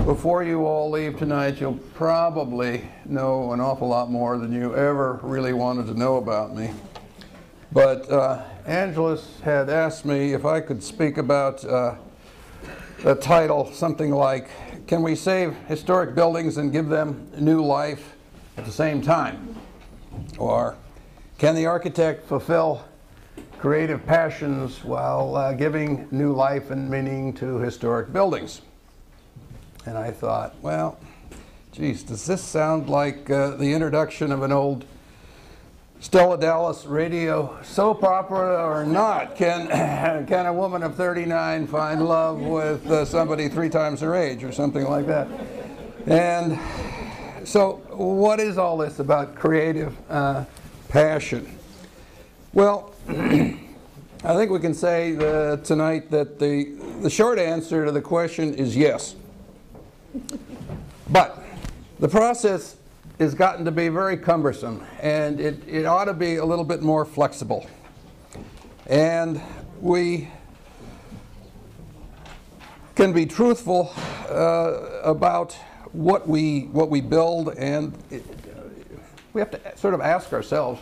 Before you all leave tonight, you'll probably know an awful lot more than you ever really wanted to know about me. But Angelus had asked me if I could speak about a title, something like, "Can we save historic buildings and give them new life at the same time?" Or, "Can the architect fulfill creative passions while giving new life and meaning to historic buildings?" And I thought, well, geez, does this sound like the introduction of an old Stella Dallas radio soap opera or not? Can a woman of 39 find love with somebody 3 times her age or something like that? And so what is all this about creative passion? Well, I think we can say tonight that the short answer to the question is yes. But the process has gotten to be very cumbersome, and it ought to be a little bit more flexible. And we can be truthful about what we build, and we have to sort of ask ourselves.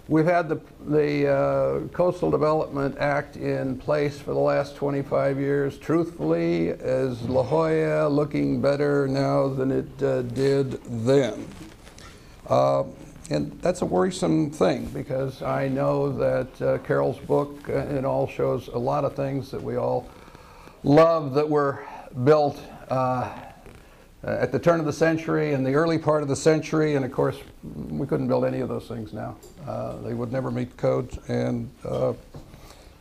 We've had the Coastal Development Act in place for the last 25 years. Truthfully, is La Jolla looking better now than it did then? And that's a worrisome thing, because I know that Carol's book, it all shows a lot of things that we all love that were built at the turn of the century and the early part of the century, and of course we couldn't build any of those things now. They would never meet code, and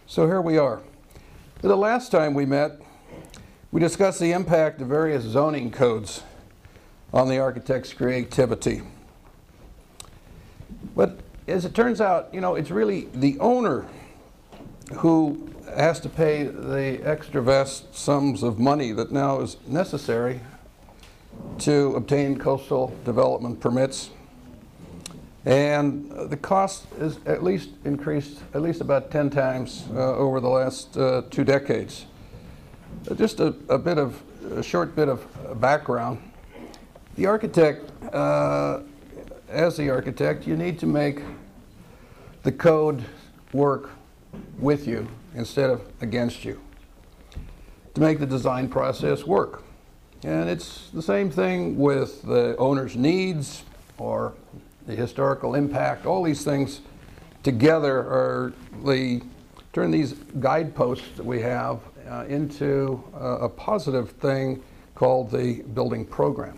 so here we are. The last time we met, we discussed the impact of various zoning codes on the architect's creativity. But as it turns out, you know, it's really the owner who has to pay the extra vast sums of money that now is necessary to obtain coastal development permits. And the cost is at least increased at least about 10 times over the last 2 decades. Just a short bit of background. The architect, as the architect, you need to make the code work with you instead of against you, to make the design process work. And it's the same thing with the owner's needs or the historical impact. All these things together turn these guideposts that we have into a positive thing called the building program.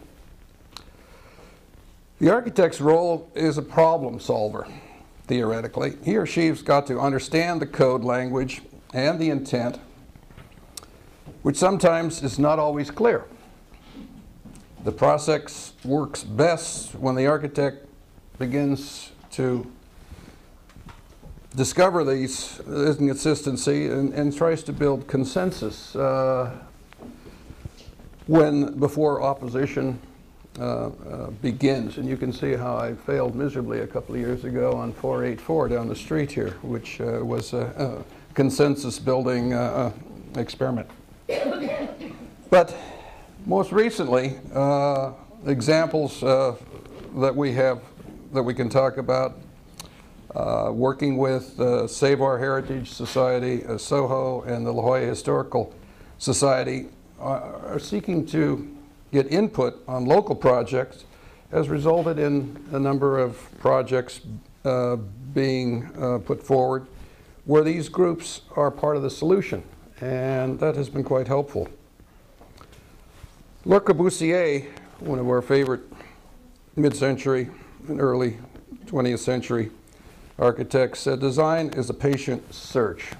The architect's role is a problem solver, theoretically. He or she's got to understand the code language and the intent, which sometimes is not always clear. The process works best when the architect begins to discover these inconsistency and tries to build consensus before opposition begins. And you can see how I failed miserably a couple of years ago on 484 down the street here, which was a consensus building experiment. But most recently, examples that we can talk about, working with Save Our Heritage Society, SOHO, and the La Jolla Historical Society are seeking to get input on local projects, has resulted in a number of projects being put forward where these groups are part of the solution, and that has been quite helpful. Le Corbusier, one of our favorite mid-century and early 20th century architects, said design is a patient search.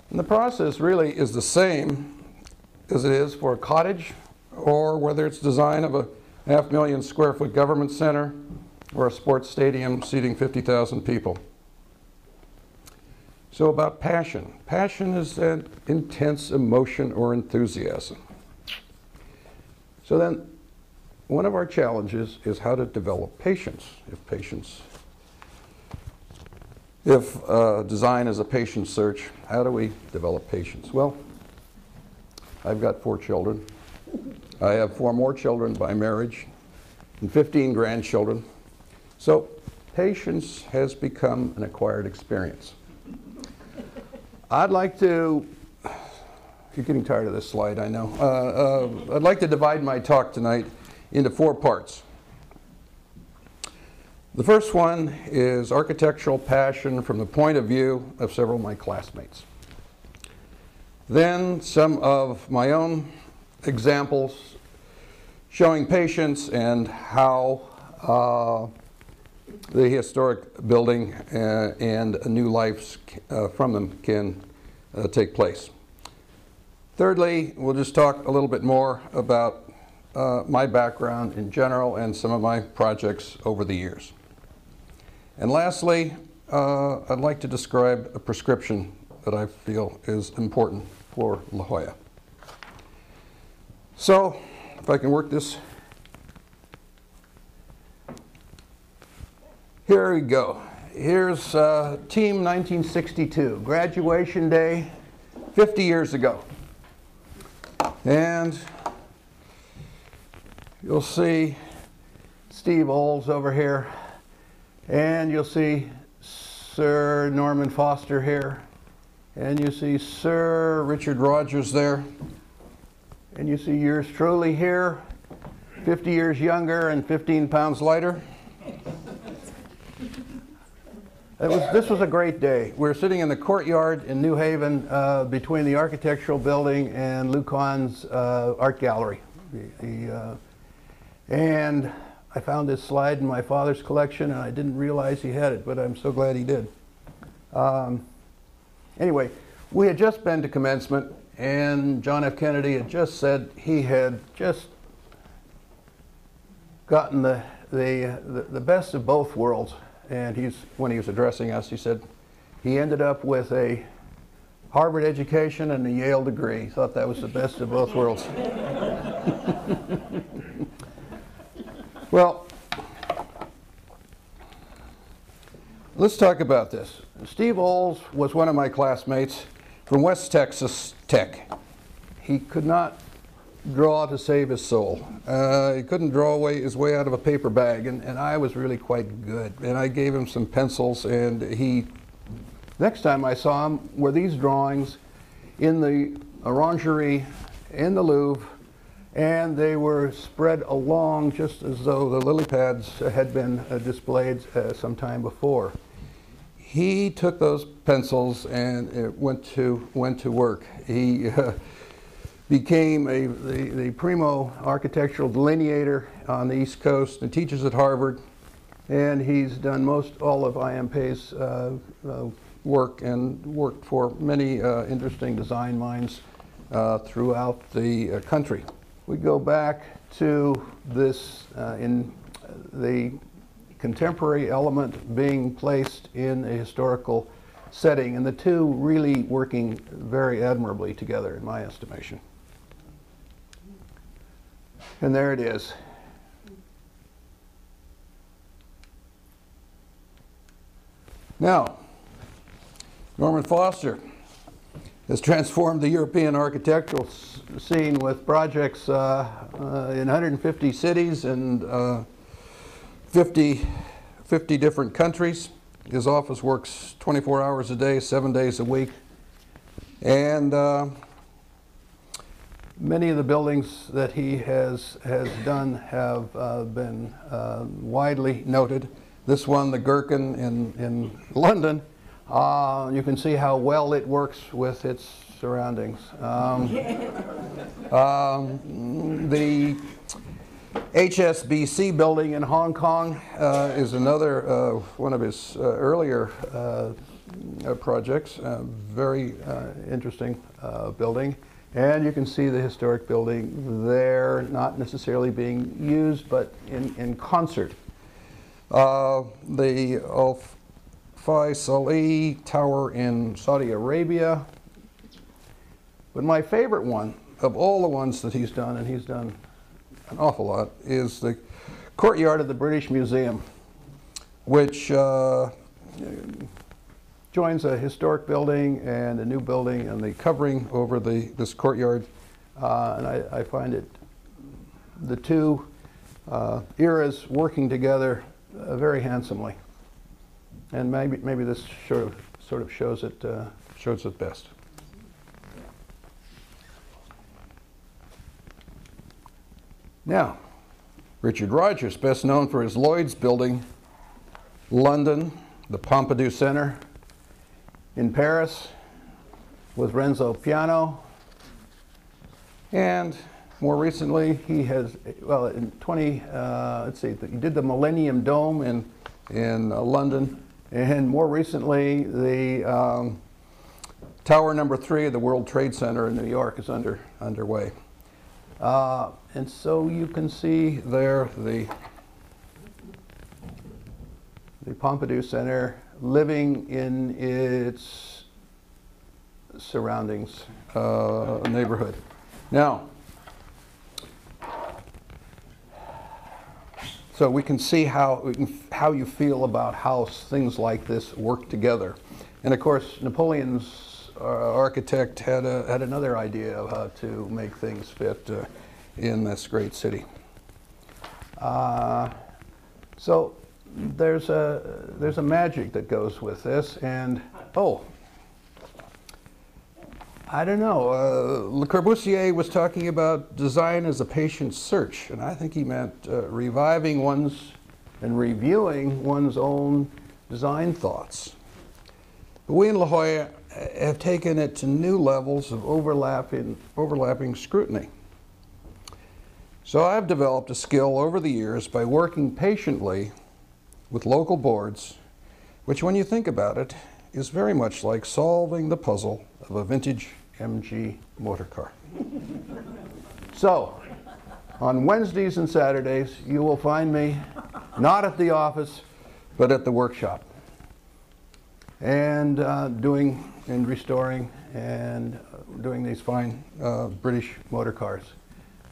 And the process really is the same as it is for a cottage, or whether it's design of a 500,000 square foot government center or a sports stadium seating 50,000 people. So about passion. Passion is an intense emotion or enthusiasm. So then, one of our challenges is how to develop patience. If design is a patient search, how do we develop patience? Well, I've got 4 children. I have 4 more children by marriage and 15 grandchildren. So patience has become an acquired experience. I'd like to, you're getting tired of this slide, I know. I'd like to divide my talk tonight into 4 parts. The first one is architectural passion from the point of view of several of my classmates. Then some of my own examples showing patience and how the historic building and new lives from them can take place. Thirdly, we'll just talk a little bit more about my background in general and some of my projects over the years. And lastly, I'd like to describe a prescription that I feel is important for La Jolla. So, if I can work this. Here we go. Here's Team 1962, graduation day, 50 years ago. And you'll see Steve Olds over here. And you'll see Sir Norman Foster here. And you see Sir Richard Rogers there. And you see yours truly here, 50 years younger and 15 pounds lighter. This was a great day. We were sitting in the courtyard in New Haven between the architectural building and Lucon's art gallery. And I found this slide in my father's collection, and I didn't realize he had it, but I'm so glad he did. Anyway, we had just been to commencement, and John F. Kennedy had just said he had just gotten the best of both worlds. And when he was addressing us, he said he ended up with a Harvard education and a Yale degree. He thought that was the best of both worlds. Well, let's talk about this. Steve Olds was one of my classmates from West Texas Tech. He could not draw to save his soul. He couldn't draw his way out of a paper bag, and I was really quite good. And I gave him some pencils, and next time I saw him were these drawings in the orangery in the Louvre, and they were spread along just as though the lily pads had been displayed some time before. He took those pencils and went to work. He became the primo architectural delineator on the East Coast and teaches at Harvard. And he's done all of IMP's work and worked for many interesting design minds throughout the country. We go back to this in the contemporary element being placed in a historical setting, and the two really working very admirably together, in my estimation. And there it is. Now, Norman Foster has transformed the European architectural scene with projects in 150 cities and 50 different countries. His office works 24 hours a day, 7 days a week. And many of the buildings that he has done have been widely noted. This one, the Gherkin in London, you can see how well it works with its surroundings. The HSBC building in Hong Kong is another one of his earlier projects. Very interesting building. And you can see the historic building there, not necessarily being used, but in concert. The Al-Faisali Tower in Saudi Arabia. But my favorite one of all the ones that he's done, and he's done an awful lot, is the courtyard of the British Museum, which joins a historic building and a new building, and the covering over this courtyard. And I find it, the two eras working together very handsomely. And maybe this sort of shows it best. Now, Richard Rogers, best known for his Lloyd's building, London, the Pompidou Center in Paris with Renzo Piano, and more recently he has, well, in let's see, he did the Millennium Dome in London, and more recently the Tower number 3 of the World Trade Center in New York is underway. And so you can see there the Pompidou Center living in its surroundings, neighborhood. Now, so we can see how you feel about how things like this work together. And of course, Napoleon's architect had another idea of how to make things fit in this great city. So there's a magic that goes with this, and I don't know. Le Corbusier was talking about design as a patient search, and I think he meant reviving and reviewing one's own design thoughts. But we in La Jolla have taken it to new levels of overlapping scrutiny. So I've developed a skill over the years by working patiently with local boards, which, when you think about it, is very much like solving the puzzle of a vintage MG motor car. So, on Wednesdays and Saturdays, you will find me not at the office, but at the workshop, and restoring and doing these fine British motor cars.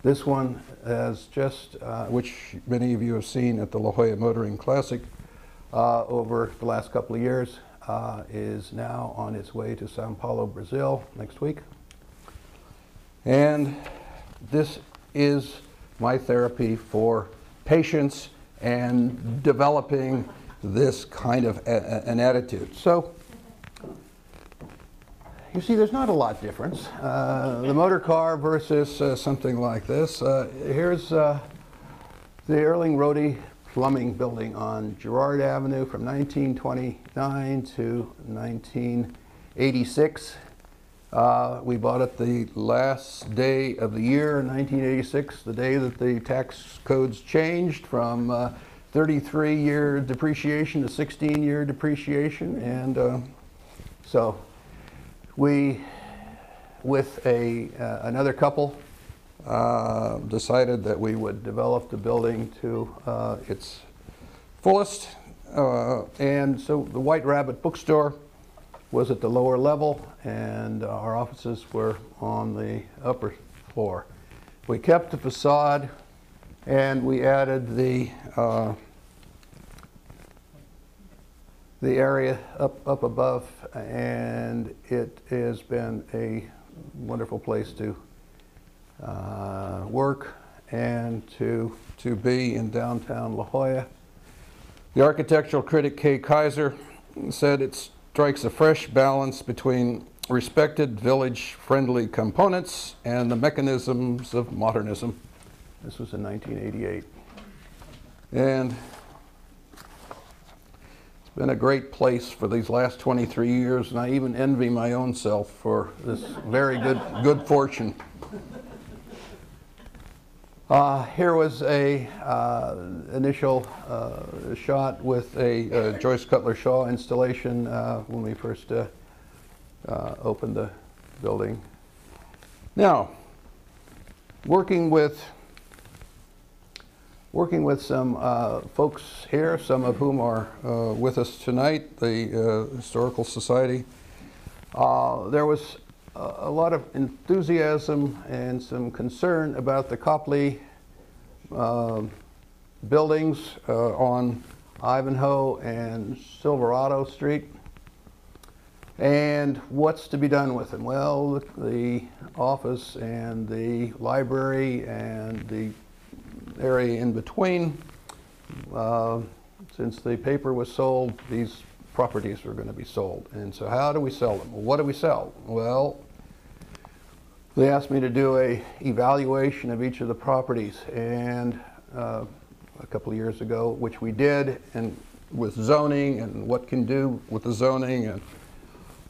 This one has just, which many of you have seen at the La Jolla Motoring Classic over the last couple of years, is now on its way to Sao Paulo, Brazil next week. And this is my therapy for patience and developing this kind of an attitude. So, you see, there's not a lot difference. The motor car versus something like this. Here's the Erling Rohde Plumbing Building on Girard Avenue from 1929 to 1986. We bought it the last day of the year in 1986, the day that the tax codes changed from 33-year depreciation to 16-year depreciation, and so we, with another couple, decided that we would develop the building to its fullest, and so the White Rabbit bookstore was at the lower level, and our offices were on the upper floor. We kept the facade, and we added the area up above, and it has been a wonderful place to work and to be in downtown La Jolla. The architectural critic Kay Kaiser said it strikes a fresh balance between respected village-friendly components and the mechanisms of modernism. This was in 1988. And it's been a great place for these last 23 years, and I even envy my own self for this very good fortune. Here was a initial shot with a Joyce Cutler Shaw installation when we first opened the building. Now, working with some folks here, some of whom are with us tonight, the Historical Society. There was a lot of enthusiasm and some concern about the Copley buildings on Ivanhoe and Silverado Street. And what's to be done with them? Well, the office and the library and the area in between, since the paper was sold, these properties were going to be sold. And so how do we sell them? Well, what do we sell? Well, they asked me to do a evaluation of each of the properties, and a couple of years ago, which we did, and with zoning and what can do with the zoning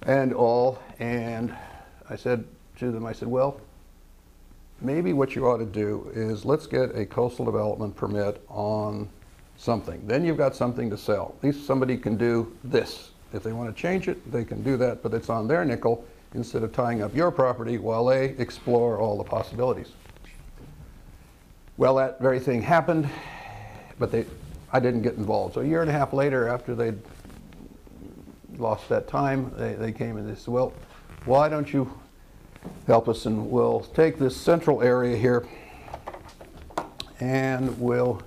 and all. And I said to them, I said, well, maybe what you ought to do is let's get a coastal development permit on something. Then you've got something to sell. At least somebody can do this. If they want to change it, they can do that, but it's on their nickel instead of tying up your property while they explore all the possibilities. Well, that very thing happened, but I didn't get involved. So a year and a half later, after they'd lost that time, they came and they said, well, why don't you help us, and we'll take this central area here and we'll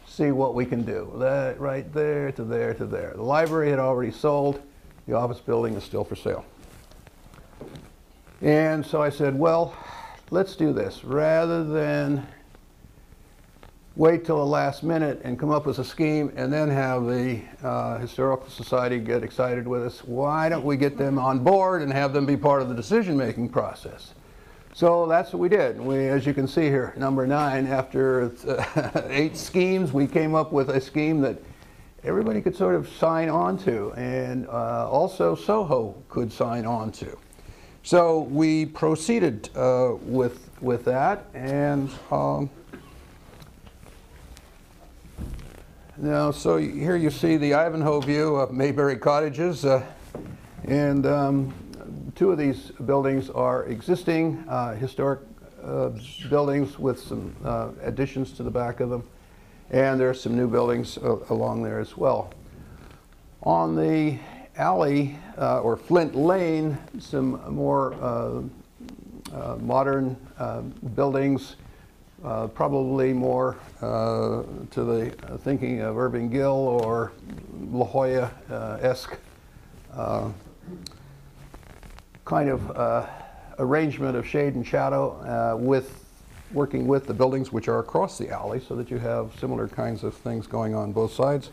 see what we can do. That right there to there to there. The library had already sold. The office building is still for sale. And so I said, well, let's do this. Rather than wait till the last minute and come up with a scheme and then have the Historical Society get excited with us, why don't we get them on board and have them be part of the decision-making process? So that's what we did. As you can see here, number 9, after 8 schemes, we came up with a scheme that everybody could sort of sign on to, and also Soho could sign on to. So we proceeded with that, and now, so here you see the Ivanhoe view of Mayberry Cottages, and 2 of these buildings are existing historic buildings with some additions to the back of them, and there are some new buildings along there as well. On the alley, or Flint Lane, some more modern buildings, probably more to the thinking of Irving Gill or La Jolla-esque kind of arrangement of shade and shadow, working with the buildings which are across the alley, so that you have similar kinds of things going on both sides.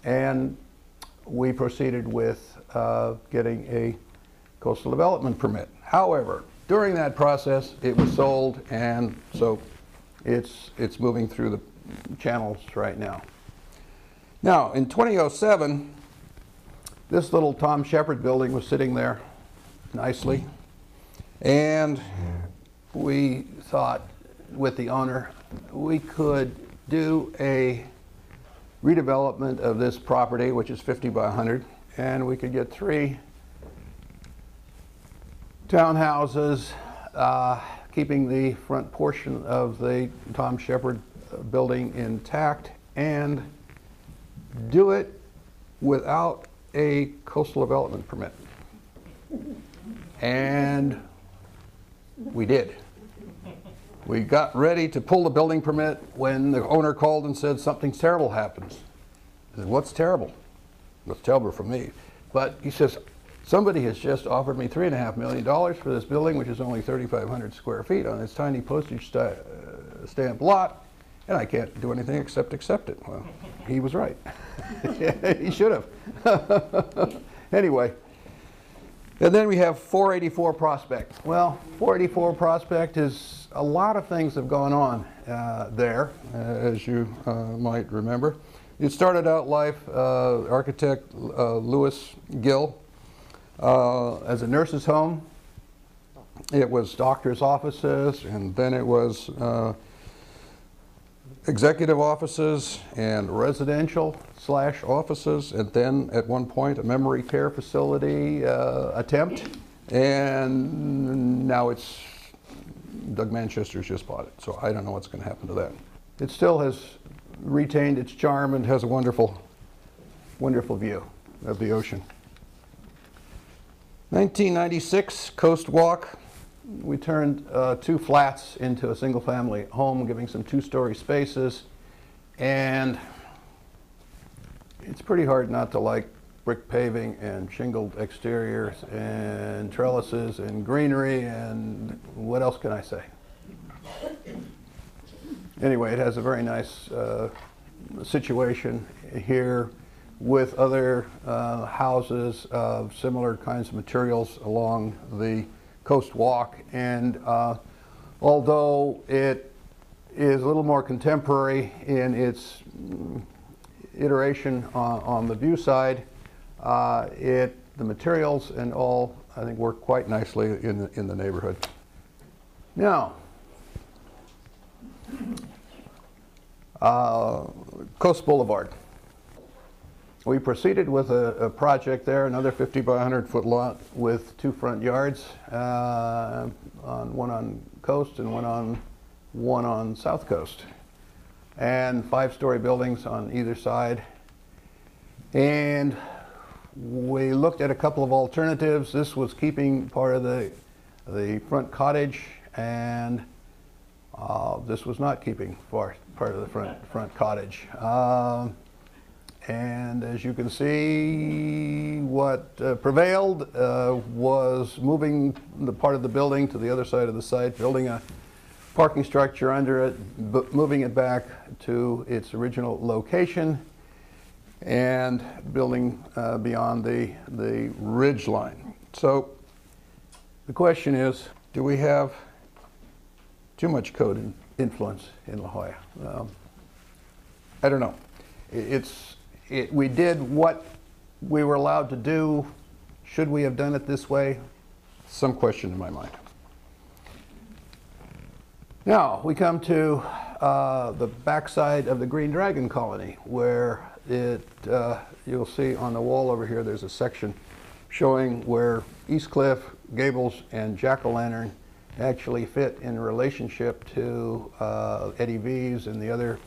And we proceeded with getting a coastal development permit. However, during that process, it was sold, and so it's moving through the channels right now. Now, in 2007, this little Tom Shepard building was sitting there nicely, and we thought with the owner we could do a redevelopment of this property, which is 50 by 100, and we could get 3 townhouses, keeping the front portion of the Tom Shepard building intact, and do it without a coastal development permit. And we did. We got ready to pull the building permit when the owner called and said something terrible happens. I said, what's terrible? What's terrible for me? But he says, somebody has just offered me $3.5 million for this building, which is only 3,500 square feet on this tiny postage stamp lot, and I can't do anything except accept it. Well, he was right. He should have. Anyway, and then we have 484 Prospect. Well, 484 Prospect is a lot of things have gone on there, as you might remember. It started out life, architect Louis Gill, as a nurse's home. It was doctor's offices, and then it was executive offices and residential / offices, and then at one point a memory care facility attempt, and now it's Doug Manchester's just bought it, so I don't know what's going to happen to that. It still has retained its charm and has a wonderful, wonderful view of the ocean. 1996 Coast Walk we turned 2 flats into a single-family home, giving some 2-story spaces. And it's pretty hard not to like brick paving and shingled exteriors and trellises and greenery, and what else can I say? Anyway, it has a very nice situation here with other houses of similar kinds of materials along the coast walk. And although it is a little more contemporary in its iteration on the view side, the materials and all, I think, work quite nicely in the neighborhood. Now, Coast Boulevard. We proceeded with a project there, another 50 by 100 foot lot with 2 front yards, one on Coast and one on South Coast, and 5-story buildings on either side. And we looked at a couple of alternatives. This was keeping part of the front cottage, and this was not keeping part of the front cottage. And as you can see, what prevailed was moving the part of the building to the other side of the site, building a parking structure under it, but moving it back to its original location, and building beyond the ridge line. So the question is, do we have too much code influence in La Jolla? I don't know. We did what we were allowed to do. Should we have done it this way? Some question in my mind. Now we come to the backside of the Green Dragon colony, where you'll see on the wall over here there's a section showing where East Cliff, Gables, and Jack-o'-lantern actually fit in relationship to Eddie V's and the other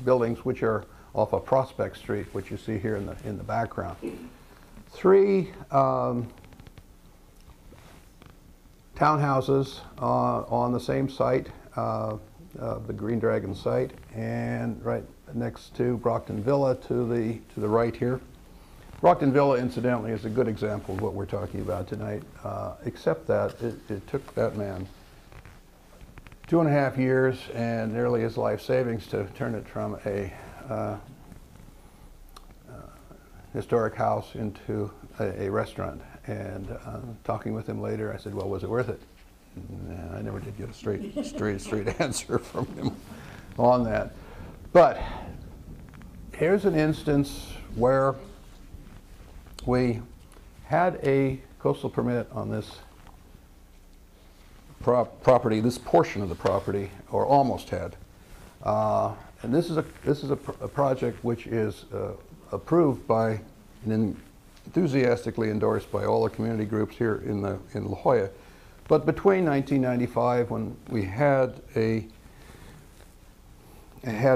buildings, which are off of Prospect Street, which you see here in the background. 3 townhouses on the same site, the Green Dragon site, and right next to Brockton Villa to the right here. Brockton Villa, incidentally, is a good example of what we're talking about tonight, except that it took that man 2.5 years and nearly his life savings to turn it from a historic house into a restaurant. And talking with him later, I said, well, was it worth it? And I never did get a straight answer from him on that. But here's an instance where we had a coastal permit on this property, this portion of the property, or almost had. And this is a project which is approved by and enthusiastically endorsed by all the community groups here in La Jolla. But between 1995, when we had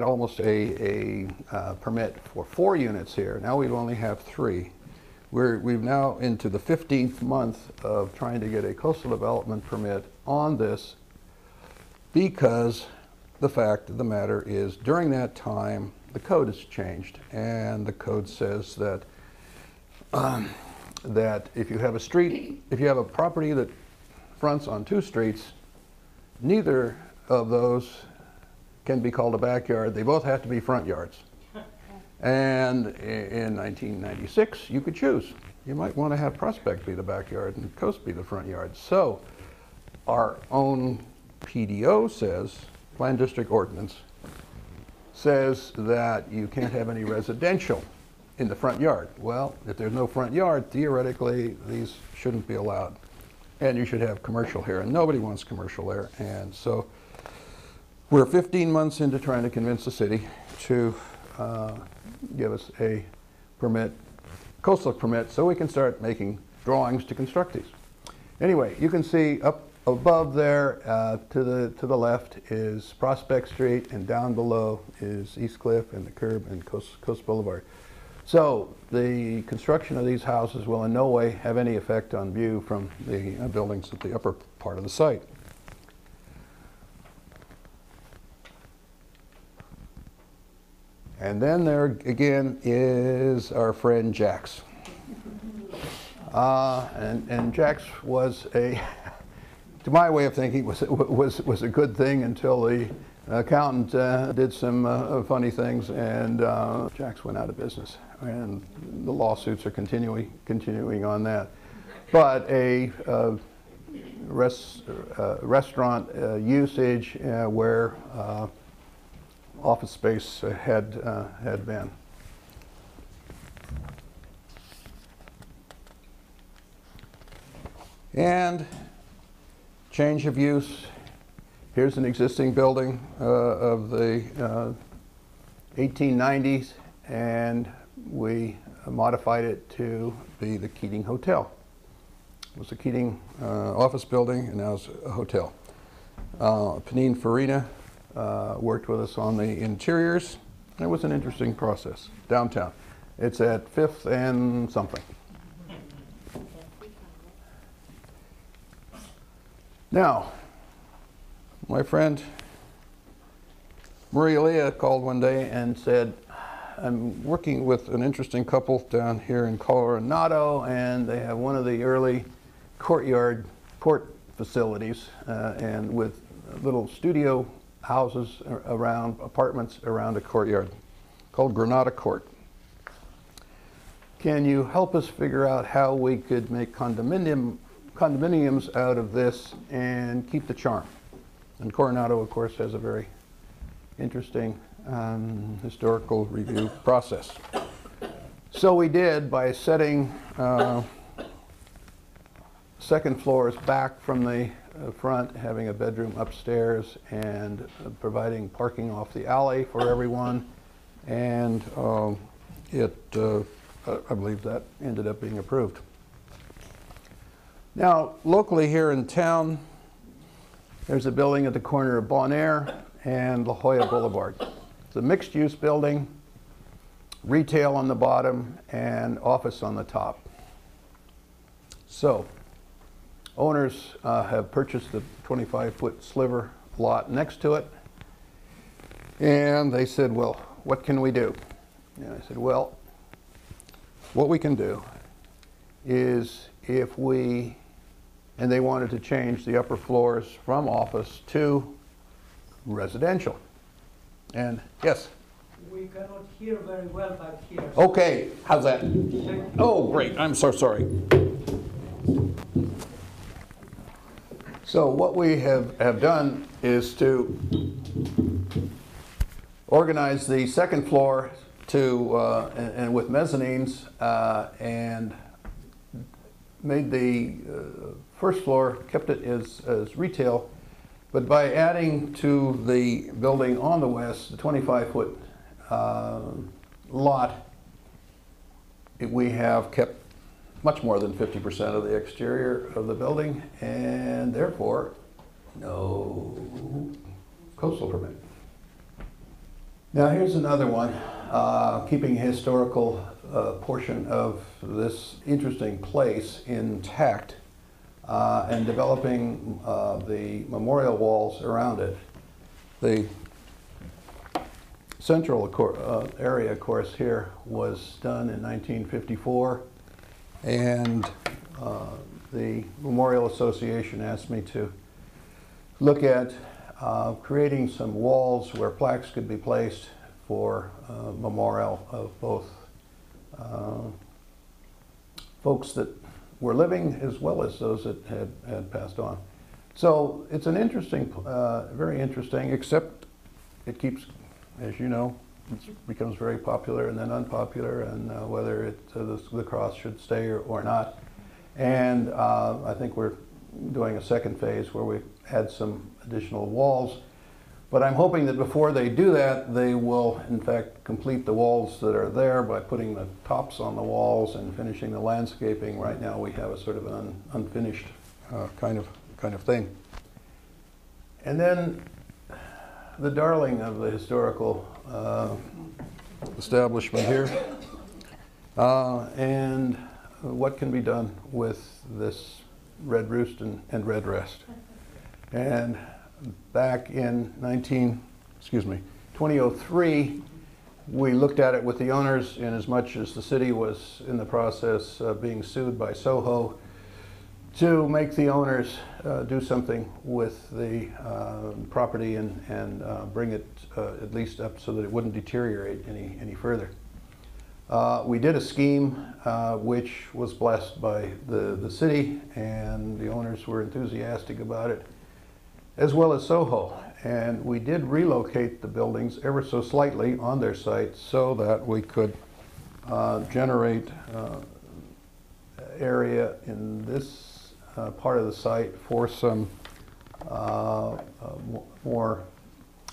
almost a permit for 4 units here, now we only have 3. We've now into the 15th month of trying to get a coastal development permit on this, because the fact of the matter is, during that time, the code has changed, and the code says that that if you have a property that fronts on 2 streets, neither of those can be called a backyard. They both have to be front yards. And in 1996, you could choose. You might want to have Prospect be the backyard and Coast be the front yard. So our own PDO says, Plan District Ordinance, says that you can't have any residential in the front yard. Well, if there's no front yard, theoretically, these shouldn't be allowed. And you should have commercial here, and nobody wants commercial there. And so we're 15 months into trying to convince the city to give us a permit, coastal permit, so we can start making drawings to construct these. Anyway, you can see up above there to the left is Prospect Street, and down below is East Cliff and the curb and Coast Boulevard. So the construction of these houses will in no way have any effect on view from the buildings at the upper part of the site. And then there again is our friend Jax. And Jax was a, to my way of thinking, was a good thing until the accountant did some funny things, and Jax went out of business. And the lawsuits are continuing on that. But a restaurant usage where office space had been. And change of use. Here's an existing building of the 1890s, and we modified it to be the Keating Hotel. It was a Keating office building, and now it's a hotel. Panine Farina worked with us on the interiors. It was an interesting process. Downtown. It's at 5th and something. Now, my friend Maria Leah called one day and said, I'm working with an interesting couple down here in Coronado, and they have one of the early courtyard port facilities, and with little studio houses around, apartments around a courtyard called Granada Court. Can you help us figure out how we could make condominiums out of this and keep the charm? And Coronado, of course, has a very interesting historical review process. So we did by setting second floors back from the front, having a bedroom upstairs, and providing parking off the alley for everyone. And I believe that ended up being approved. Now, locally here in town, there's a building at the corner of Bon Air and La Jolla Boulevard. It's a mixed-use building, retail on the bottom, and office on the top. So, owners have purchased the 25-foot sliver lot next to it, and they said, well, what can we do? And I said, well, what we can do is if we, and they wanted to change the upper floors from office to residential. And yes? We cannot hear very well back here. Okay, how's that? Oh, great, I'm so sorry. So what we have done is to organize the second floor to, and with mezzanines, and made the first floor, kept it as retail, but by adding to the building on the west, the 25-foot lot, we have kept much more than 50% of the exterior of the building, and therefore, no coastal permit. Now here's another one, keeping a historical portion of this interesting place intact, and developing the memorial walls around it. The central area, of course, here was done in 1954, and the Memorial Association asked me to look at creating some walls where plaques could be placed for memorial of both folks that were living as well as those that had passed on. So it's an interesting, very interesting, except it keeps, as you know, it becomes very popular and then unpopular, and whether the cross should stay or not. And I think we're doing a second phase where we add some additional walls. But I'm hoping that before they do that, they will, in fact, complete the walls that are there by putting the tops on the walls and finishing the landscaping. Right now, we have a sort of an unfinished kind of thing. And then the darling of the historical establishment here, and what can be done with this red roost and red rest. And back in 2003, we looked at it with the owners, in as much as the city was in the process of being sued by Soho, to make the owners do something with the property and bring it at least up so that it wouldn't deteriorate any further. We did a scheme which was blessed by the city, and the owners were enthusiastic about it, as well as Soho. And we did relocate the buildings ever so slightly on their site so that we could generate area in this part of the site for some more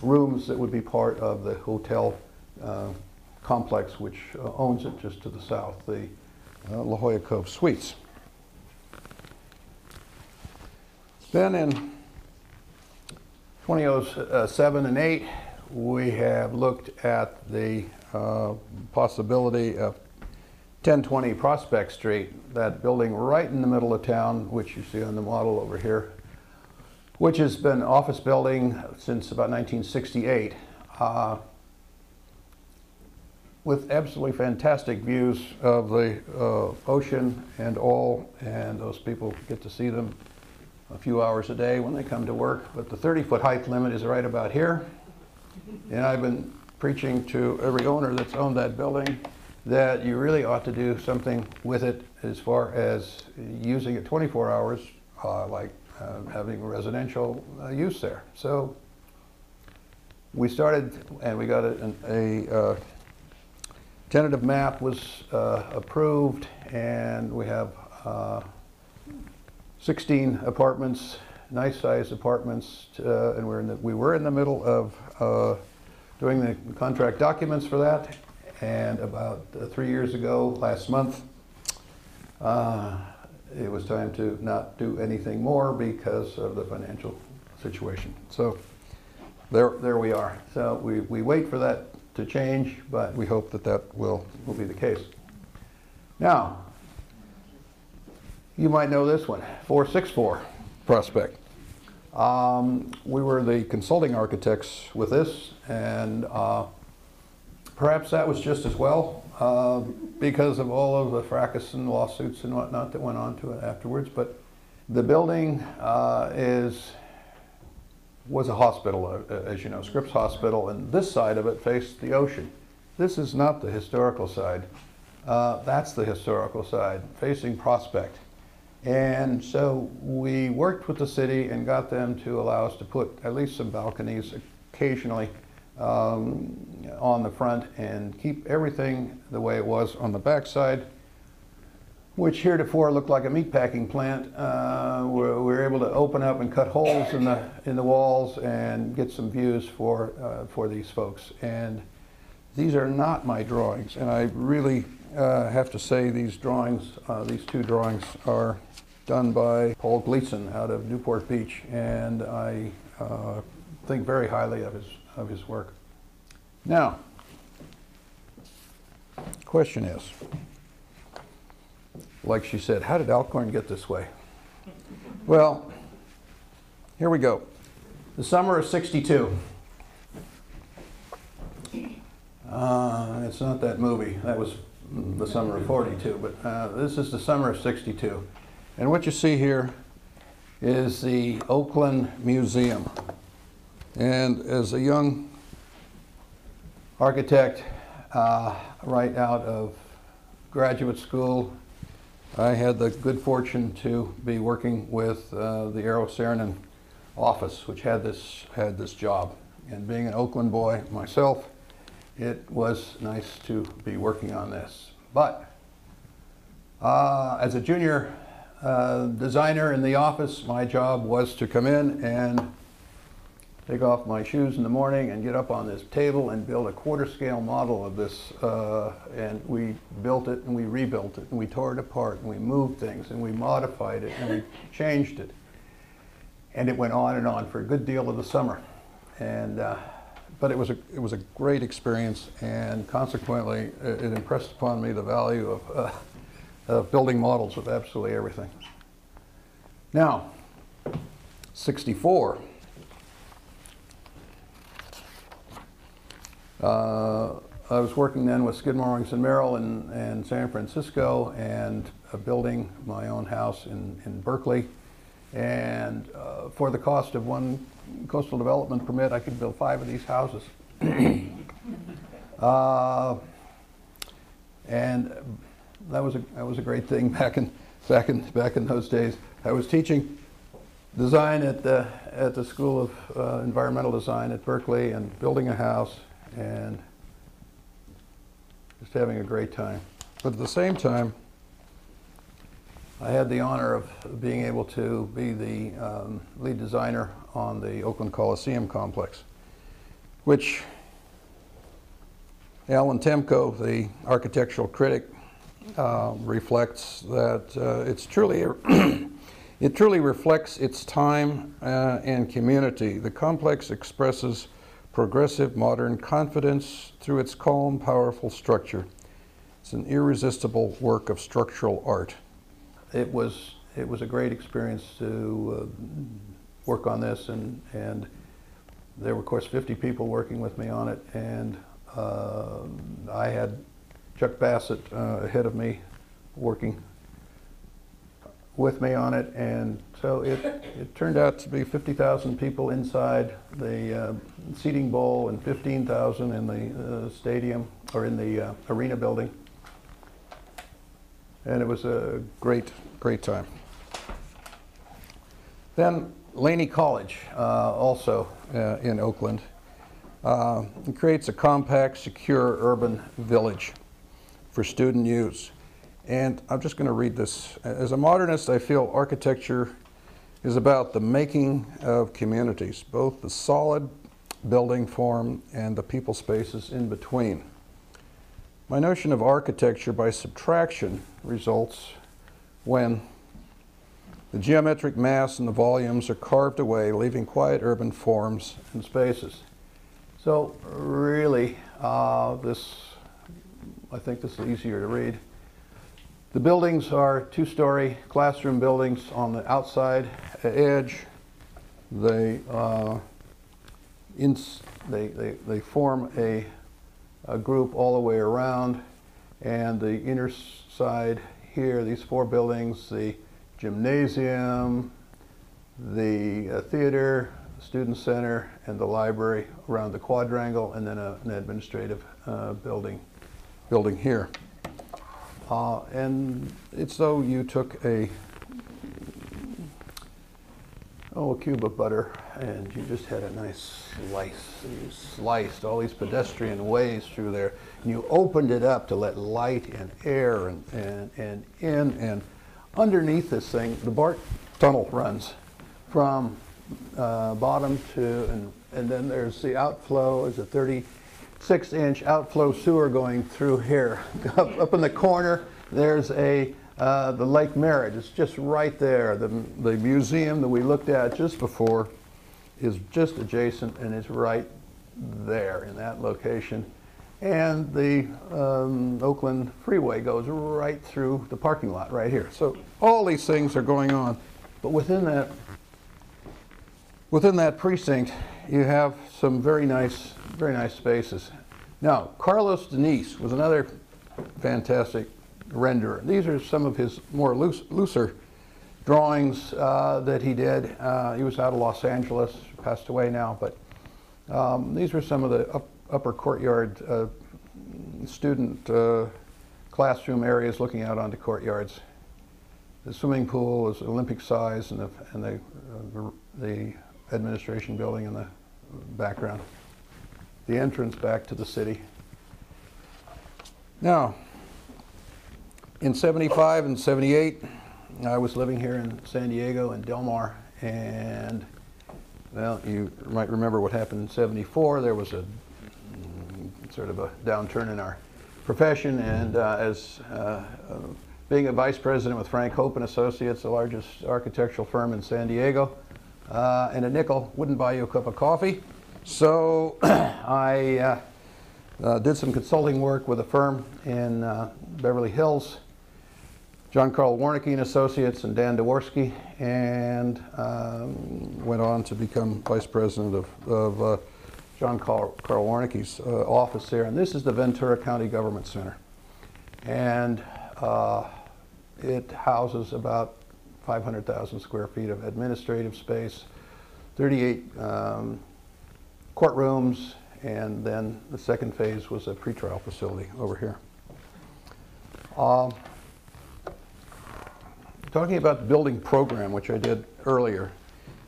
rooms that would be part of the hotel complex, which owns it just to the south, the La Jolla Cove Suites. Then in 2007 and 8, we have looked at the possibility of 1020 Prospect Street, that building right in the middle of town, which you see on the model over here, which has been an office building since about 1968, with absolutely fantastic views of the ocean and those people get to see them a few hours a day when they come to work. But the 30-foot height limit is right about here. And I've been preaching to every owner that's owned that building that you really ought to do something with it as far as using it 24 hours, like having residential use there. So we started, and we got a tentative map was approved, and we have 16 apartments, nice sized apartments, and we were in the middle of doing the contract documents for that. And about 3 years ago, last month, it was time to not do anything more because of the financial situation. So there we are. So we wait for that to change, but we hope that that will be the case. Now, you might know this one, 464 Prospect. We were the consulting architects with this, and perhaps that was just as well because of all of the fracas and lawsuits and whatnot that went on to it afterwards. But the building was a hospital, as you know, Scripps Hospital, and this side of it faced the ocean. This is not the historical side. That's the historical side, facing Prospect. And so we worked with the city and got them to allow us to put at least some balconies occasionally on the front and keep everything the way it was on the back side, which heretofore looked like a meatpacking plant. We were able to open up and cut holes in the walls and get some views for these folks. And these are not my drawings, and I really have to say these drawings, these two drawings, are done by Paul Gleason out of Newport Beach, and I think very highly of his work. Now, question is, like she said, how did Alcorn get this way? Well, here we go. The summer of '62. It's not that movie. That was the summer of '42, but this is the summer of '62. And what you see here is the Oakland Museum. And as a young architect right out of graduate school, I had the good fortune to be working with the Aero Saarinen office, which had this job. And being an Oakland boy myself, it was nice to be working on this. But as a junior designer in the office, my job was to come in and take off my shoes in the morning and get up on this table and build a quarter-scale model of this. And we built it and we rebuilt it and we tore it apart and we moved things and we modified it and we changed it. And it went on and on for a good deal of the summer. And but it was a great experience, and consequently, it impressed upon me the value of building models with absolutely everything. Now, 64. I was working then with Skidmore, Merrill in San Francisco, and building my own house in Berkeley. And for the cost of one coastal development permit, I could build 5 of these houses. And that was a great thing back in those days. I was teaching design at the School of Environmental Design at Berkeley, and building a house and just having a great time. But at the same time, I had the honor of being able to be the lead designer on the Oakland Coliseum complex, which Alan Temko, the architectural critic, reflects that it truly reflects its time and community. The complex expresses progressive modern confidence through its calm, powerful structure. It's an irresistible work of structural art. It was a great experience to work on this, and there were, of course, 50 people working with me on it, and I had Chuck Bassett ahead of me working with me on it, and so it turned out to be 50,000 people inside the seating bowl and 15,000 in the stadium, or in the arena building. And it was a great time. Then Laney College, also in Oakland, creates a compact, secure urban village for student use. And I'm just going to read this. As a modernist, I feel architecture is about the making of communities, both the solid building form and the people spaces in between. My notion of architecture by subtraction results when the geometric mass and the volumes are carved away, leaving quiet urban forms and spaces. So really, I think this is easier to read. The buildings are 2-story classroom buildings on the outside edge. They form a group all the way around, and the inner side here, these 4 buildings, the gymnasium, the theater, the student center, and the library around the quadrangle, and then an administrative building here. And it's though you took a cube of butter and you just had a nice slice. And you sliced all these pedestrian ways through there, and you opened it up to let light and air and in, and underneath this thing, the BART tunnel runs from bottom to, and then there's the outflow, is a 36-inch outflow sewer going through here. Up in the corner, there's the Lake Merritt. It's just right there. The museum that we looked at just before is just adjacent, and it's right there in that location. And the Oakland freeway goes right through the parking lot right here. So all these things are going on. But within that precinct, you have some very nice spaces. Now, Carlos Denise was another fantastic renderer. These are some of his more looser drawings that he did. He was out of Los Angeles, passed away now, but these were some of the upper courtyard student classroom areas looking out onto courtyards. The swimming pool is Olympic size, and the administration building in the background. The entrance back to the city. Now, in 75 and 78, I was living here in San Diego in Del Mar, and well, you might remember what happened in 74. There was a sort of a downturn in our profession, and as being a vice president with Frank Hope and Associates, the largest architectural firm in San Diego, and a nickel wouldn't buy you a cup of coffee. So I did some consulting work with a firm in Beverly Hills, John Carl Warnicki and Associates and Dan Dworsky, and went on to become vice president of John Carl Warnicki's office there. And this is the Ventura County Government Center. And it houses about 500,000 square feet of administrative space, 38 courtrooms, and then the second phase was a pretrial facility over here. Talking about the building program, which I did earlier,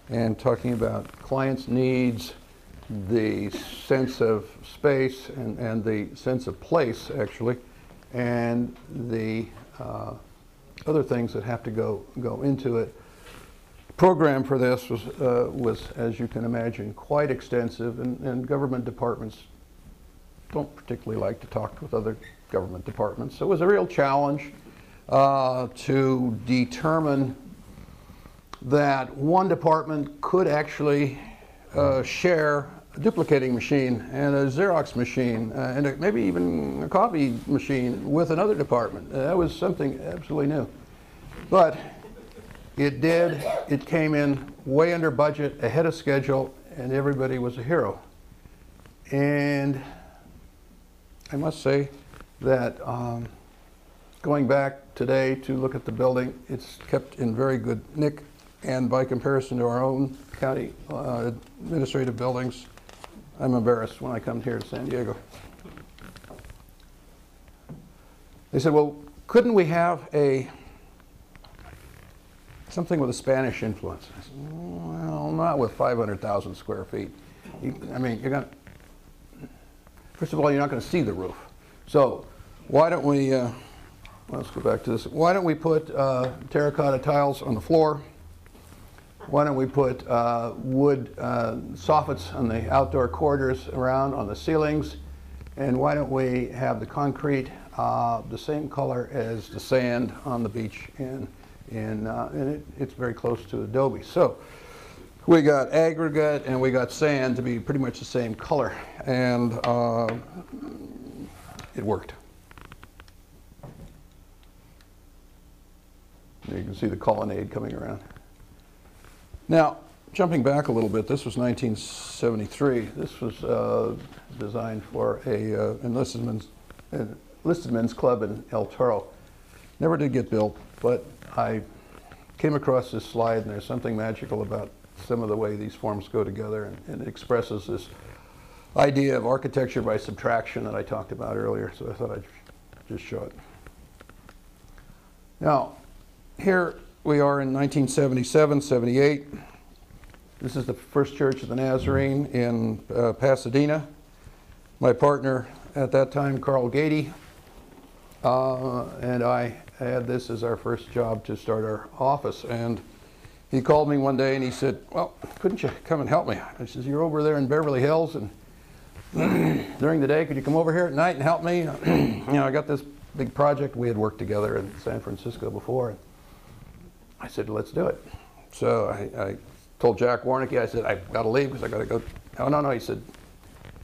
and talking about clients' needs, the sense of space and the sense of place, actually, and the other things that have to go into it. Program for this was, as you can imagine, quite extensive, and government departments don't particularly like to talk with other government departments. So it was a real challenge to determine that one department could actually share a duplicating machine and a Xerox machine and maybe even a copy machine with another department. That was something absolutely new. But it did. It came in way under budget, ahead of schedule, and everybody was a hero. And I must say that going back today to look at the building, it's kept in very good nick, and by comparison to our own county administrative buildings, I'm embarrassed when I come here to San Diego. They said, well, couldn't we have something with a Spanish influence? I said, well, not with 500,000 square feet. I mean, you're going to, first of all, you're not going to see the roof. So why don't we, let's go back to this. Why don't we put terracotta tiles on the floor? Why don't we put wood soffits on the outdoor corridors around on the ceilings? And why don't we have the concrete the same color as the sand on the beach? And it's very close to adobe. So we got aggregate and we got sand to be pretty much the same color. And it worked. There you can see the colonnade coming around. Now, jumping back a little bit, this was 1973. This was designed for a enlisted men's club in El Toro. Never did get built, but I came across this slide, and there's something magical about some of the way these forms go together, and it expresses this idea of architecture by subtraction that I talked about earlier, so I thought I'd just show it. Now, here we are in 1977, 78. This is the First Church of the Nazarene in Pasadena. My partner at that time, Carl Gady, and I had this as our first job to start our office. And he called me one day and he said, well, couldn't you come and help me? I said, you're over there in Beverly Hills, and during the day, could you come over here at night and help me? You know, I got this big project. We had worked together in San Francisco before. I said, let's do it. So I told Jack Warnicki, I said, I've got to leave because I got to go. Oh, no, he said,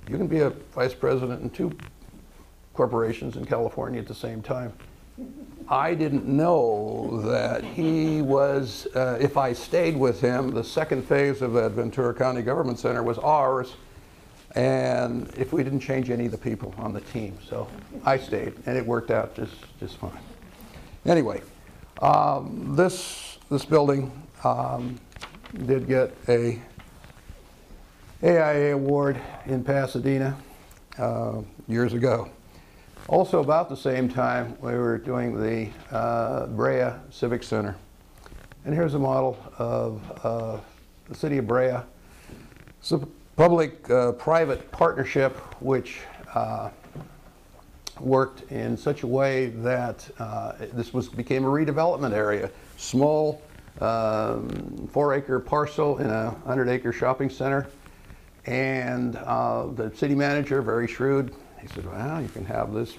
you can be a vice president in 2 corporations in California at the same time. I didn't know that he was, if I stayed with him, the second phase of that Ventura County Government Center was ours, and if we didn't change any of the people on the team. So I stayed, and it worked out just fine. Anyway, this building did get a AIA award in Pasadena years ago. Also, about the same time, we were doing the Brea Civic Center. And here's a model of the city of Brea. It's a public-private partnership which worked in such a way that this became a redevelopment area. Small 4-acre parcel in a 100-acre shopping center. And the city manager, very shrewd, he said, well, you can have this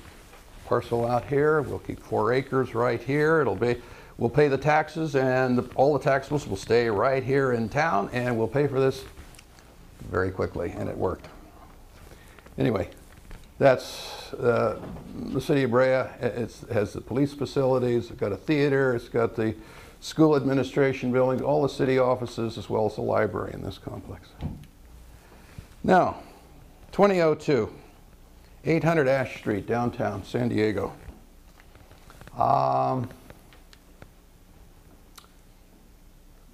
parcel out here. We'll keep 4 acres right here. We'll pay the taxes, and all the taxables will stay right here in town, and we'll pay for this very quickly, and it worked. Anyway, that's the city of Brea. It has the police facilities, it's got a theater, it's got the school administration building, all the city offices, as well as the library in this complex. Now, 2002, 800 Ash Street, downtown San Diego.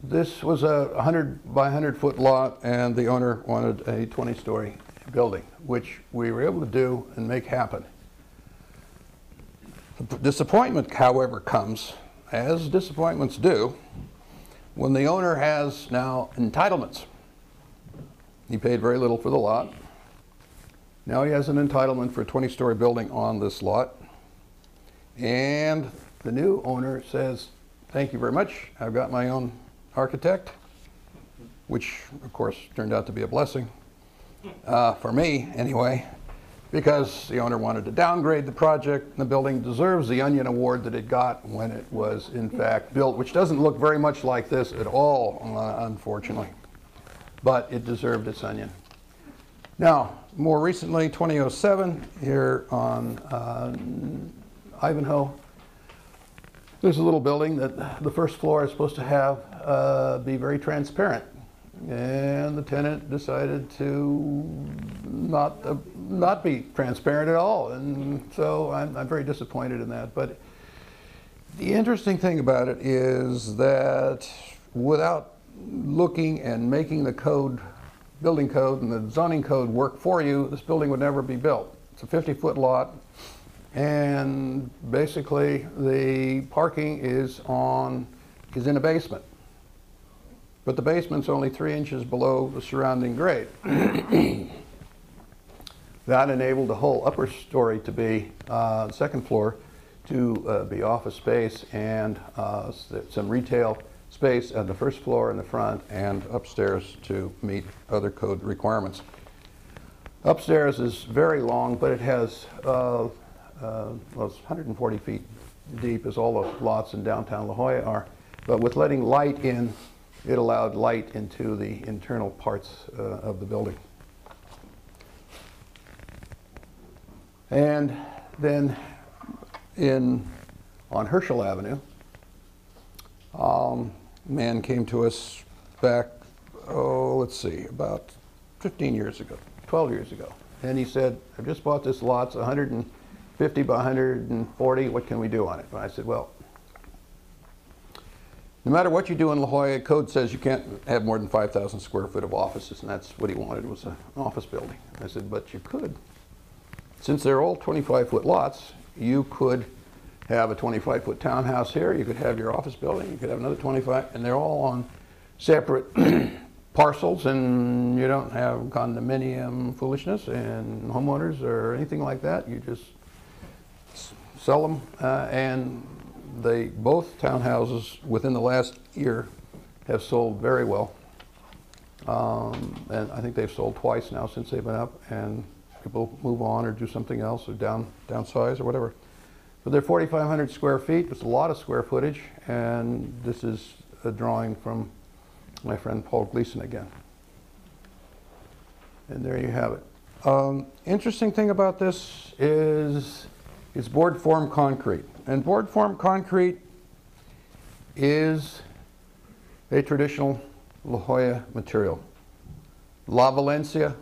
This was a 100 by 100 foot lot, and the owner wanted a 20-story building, which we were able to do and make happen. The disappointment, however, comes, as disappointments do, when the owner has now entitlements. He paid very little for the lot. Now he has an entitlement for a 20-story building on this lot. And the new owner says, thank you very much, I've got my own architect, which of course turned out to be a blessing, for me anyway, because the owner wanted to downgrade the project, and the building deserves the Onion Award that it got when it was in fact built, which doesn't look very much like this at all, unfortunately, but it deserved its onion. Now, more recently, 2007, here on Ivanhoe, there's a little building that the first floor is supposed to have be very transparent, and the tenant decided to not be transparent at all, and so I'm very disappointed in that. But the interesting thing about it is that without looking and making the code, building code and the zoning code work for you, this building would never be built. It's a 50-foot lot, and basically the parking is in a basement. But the basement's only 3 inches below the surrounding grade. That enabled the whole upper story to be, second floor, to be office space and some retail space on the first floor in the front, and upstairs to meet other code requirements. Upstairs is very long, but it has, well, it's 140 feet deep, as all the lots in downtown La Jolla are. But with letting light in, it allowed light into the internal parts of the building. And then on Herschel Avenue, a man came to us back, let's see, about 15 years ago, 12 years ago. And he said, I've just bought this lot, it's 150 by 140, what can we do on it? And I said, well, no matter what you do in La Jolla, code says you can't have more than 5,000 square foot of offices, and that's what he wanted, was an office building. I said, but you could. Since they're all 25-foot lots, you could have a 25-foot townhouse here, you could have your office building, you could have another 25, and they're all on separate parcels, and you don't have condominium foolishness and homeowners or anything like that. You just sell them, and both townhouses within the last year have sold very well. And I think they've sold twice now since they've been up, and people move on or do something else or downsize or whatever. But they're 4,500 square feet. It's a lot of square footage, and this is a drawing from my friend Paul Gleason again. And there you have it. Interesting thing about this is it's board form concrete. And board form concrete is a traditional La Jolla material. La Valencia,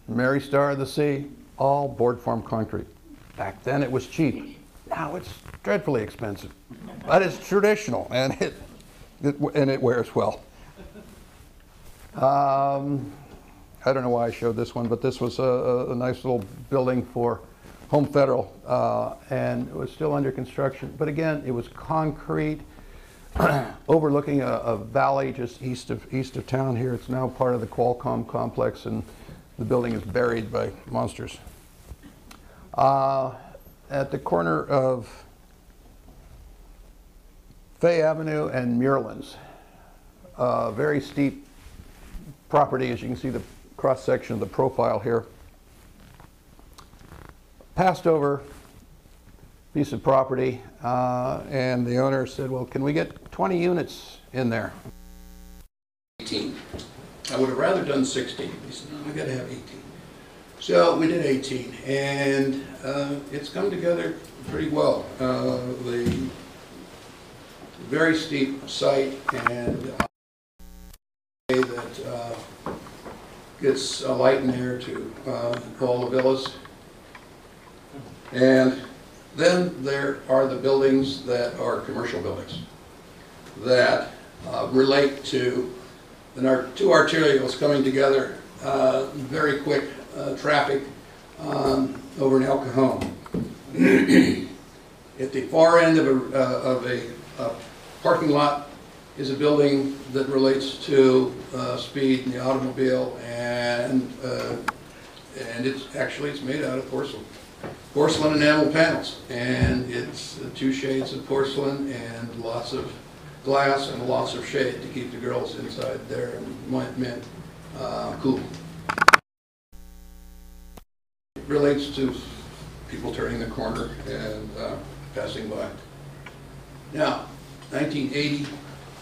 Mary Star of the Sea, all board form concrete. Back then it was cheap. Now it's dreadfully expensive. But it's traditional, and it wears well. I don't know why I showed this one, but this was a nice little building for Home Federal, and it was still under construction. But again, it was concrete, overlooking a valley just east of town here. It's now part of the Qualcomm complex, and the building is buried by monsters. At the corner of Fay Avenue and Muirlands, very steep property, as you can see the cross section of the profile here. Passed over piece of property, and the owner said, well, can we get 20 units in there? 18. I would have rather done 16. He said, no, I got to have 18. So we did 18, and it's come together pretty well. The very steep site, and that gets a light in there to all the villas. And then there are the buildings that are commercial buildings that relate to the two arterials coming together, very quick traffic over in El Cajon. At the far end of a parking lot is a building that relates to speed in the automobile, and it's made out of porcelain enamel panels, and it's 2 shades of porcelain and lots of glass and lots of shade to keep the girls inside there and men cool. It relates to people turning the corner and passing by. Now, 1980,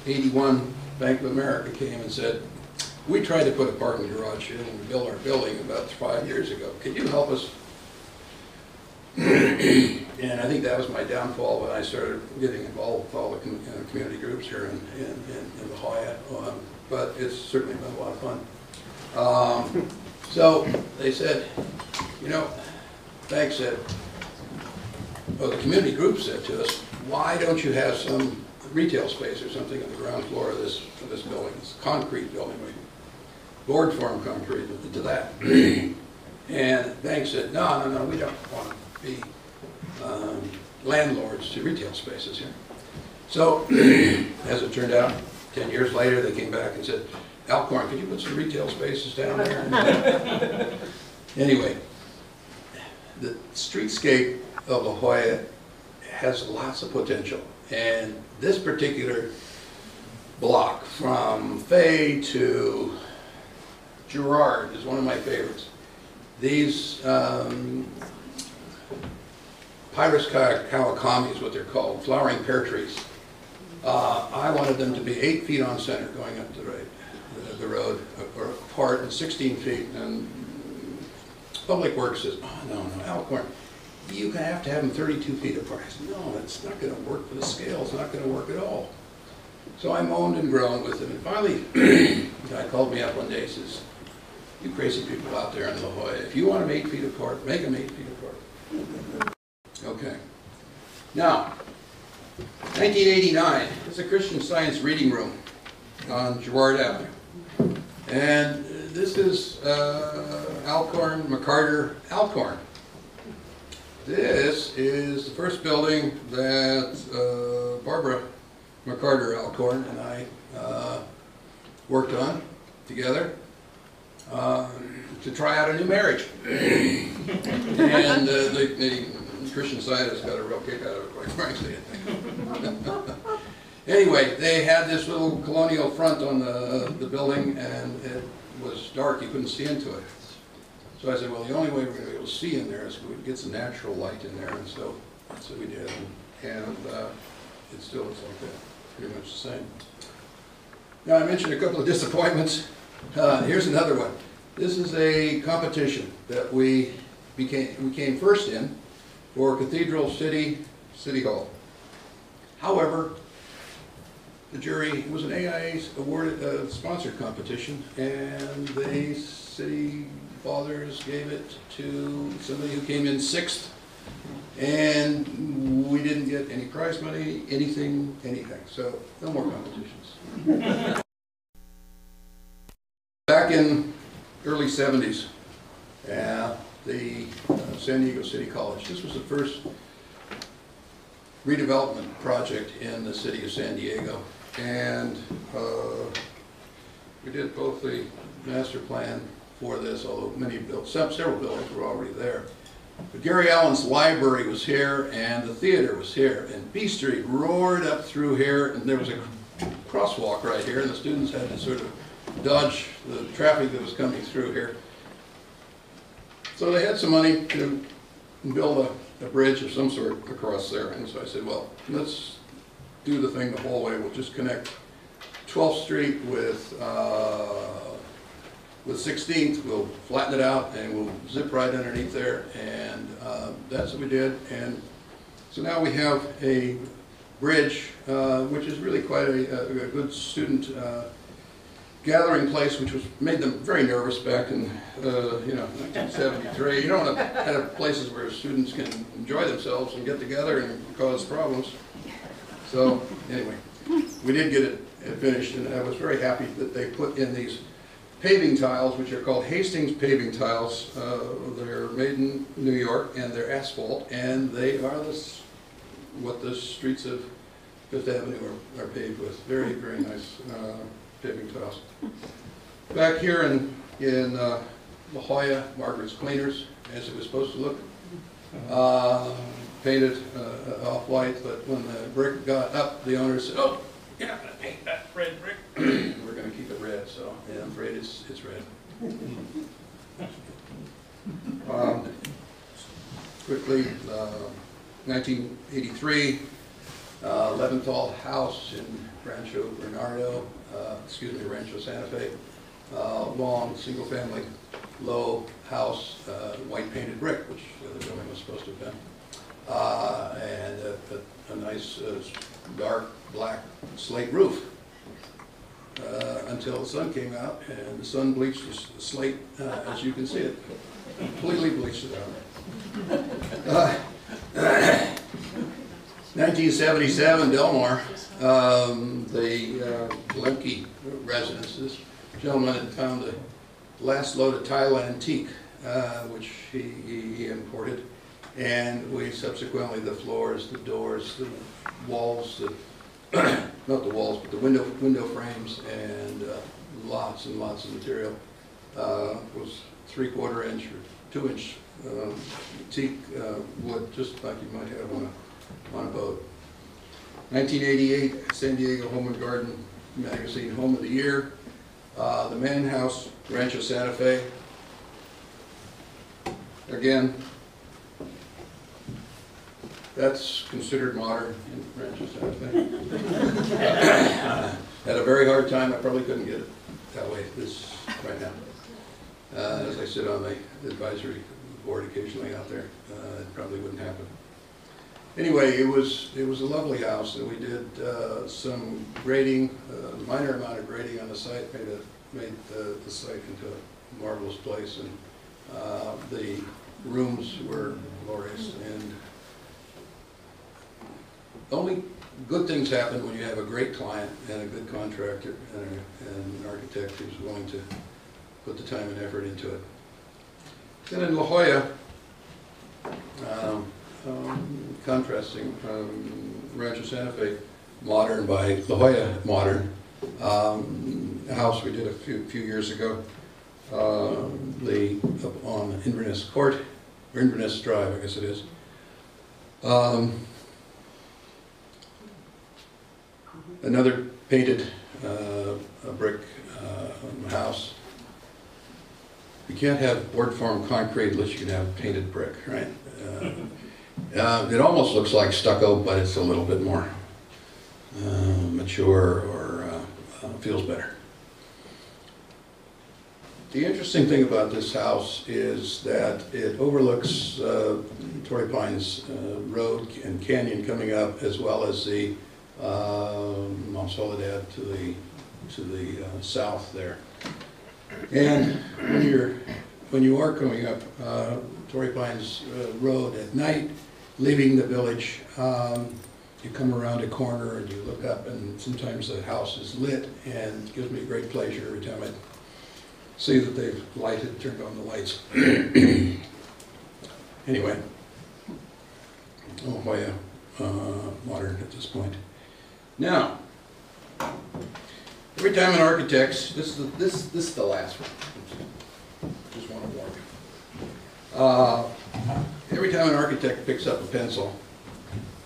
81, Bank of America came and said, we tried to put a parking garage in and build our building about 5 years ago. Can you help us? And I think that was my downfall when I started getting involved with all the community groups here in La Jolla. But it's certainly been a lot of fun. So they said, you know, Bank said, well, the community group said to us, why don't you have some retail space or something on the ground floor of this building? It's a concrete building, board form concrete to that. And Bank said, no, we don't want to be landlords to retail spaces here. So, as it turned out, 10 years later, they came back and said, Alcorn, could you put some retail spaces down there? Anyway, the streetscape of La Jolla has lots of potential, and this particular block from Fay to Girard is one of my favorites. These Pyrus Kawakami is what they're called, flowering pear trees. I wanted them to be 8 feet on center going up the road, or apart, and 16 feet. And Public Works says, oh, no, Alcorn, you have to have them 32 feet apart. I said, no, it's not going to work for the scale. It's not going to work at all. So I moaned and groaned with him, and finally, the guy called me up one day and says, you crazy people out there in La Jolla, if you want them 8 feet apart, make them 8 feet apart. Okay. Now, 1989, it's a Christian Science reading room on Girard Avenue. And this is Alcorn, McCarter, Alcorn. This is the first building that Barbara McCarter Alcorn and I worked on together to try out a new marriage. And the Christian Scientists got a real kick out of it, quite frankly, I think. Anyway, they had this little colonial front on the building, and it was dark. You couldn't see into it. So I said, well, the only way we're going to be able to see in there is if we get some natural light in there. And so that's what we did. And it still looks like that, pretty much the same. Now, I mentioned a couple of disappointments. Here's another one. This is a competition that we came first in for Cathedral City Hall. However, the jury was an AIA awarded sponsored competition, and the city fathers gave it to somebody who came in 6th, and we didn't get any prize money, anything. So no more competitions. Back in early 70s, the San Diego City College. This was the first redevelopment project in the city of San Diego, and we did both the master plan for this, although several buildings were already there. But Gary Allen's library was here, and the theater was here, and B Street roared up through here, and there was a crosswalk right here, and the students had to sort of dodge the traffic that was coming through here. So they had some money to build a bridge of some sort across there, and so I said, well, let's do the thing the whole way. We'll just connect 12th Street with with 16th, we'll flatten it out and we'll zip right underneath there, and that's what we did. And so now we have a bridge, which is really quite a good student gathering place, which made them very nervous back in 1973. You don't want to have places where students can enjoy themselves and get together and cause problems. So anyway, we did get it finished, and I was very happy that they put in these paving tiles, which are called Hastings paving tiles. They're made in New York, and they're asphalt, and they are what the streets of Fifth Avenue are paved with. Very, very nice paving tiles. Back here in La Jolla, Margaret's Cleaners, as it was supposed to look. Painted off-white, but when the brick got up, the owner said, "Oh, you're not going to paint that red brick. We're going to keep it red." So yeah, I'm afraid it's red. Quickly, 1983, Leventhal House in Rancho Santa Fe. Long, single-family, low house, white painted brick, which the other building was supposed to have been. And a nice dark black slate roof until the sun came out, and the sun bleached the slate as you can see it. Completely bleached it out. 1977, Delmar, the Lemke residence. This gentleman had found the last load of tile antique, which he imported. And we subsequently, the floors, the doors, the walls, not the walls, but the window frames, and lots and lots of material. Was 3/4 inch or 2-inch teak wood, just like you might have on a boat. 1988, San Diego Home and Garden Magazine Home of the Year. The Mann House, Rancho Santa Fe. Again, that's considered modern in Rancho Santa Fe. Had a very hard time. I probably couldn't get it that way right now. As I sit on the advisory board occasionally out there, it probably wouldn't happen. Anyway, it was a lovely house, and we did some grading, a minor amount of grading on the site, made the site into a marvelous place, and the rooms were glorious. And only good things happen when you have a great client and a good contractor and an architect who's willing to put the time and effort into it. Then in La Jolla, contrasting Rancho Santa Fe modern by La Jolla modern, a house we did a few years ago, up on Inverness Court, or Inverness Drive, I guess it is. Another painted brick house. You can't have board form concrete unless you can have painted brick, right? It almost looks like stucco, but it's a little bit more mature, or feels better. The interesting thing about this house is that it overlooks Torrey Pines Road and Canyon coming up, as well as the Mount Soledad to the south there. And when you are coming up Torrey Pines Road at night, leaving the village, you come around a corner and you look up, and sometimes the house is lit, and it gives me great pleasure every time I see that they've turned on the lights. Anyway, La Jolla modern at this point. Now, every time an architect, this is the last one. Just want to warn you. Every time an architect picks up a pencil,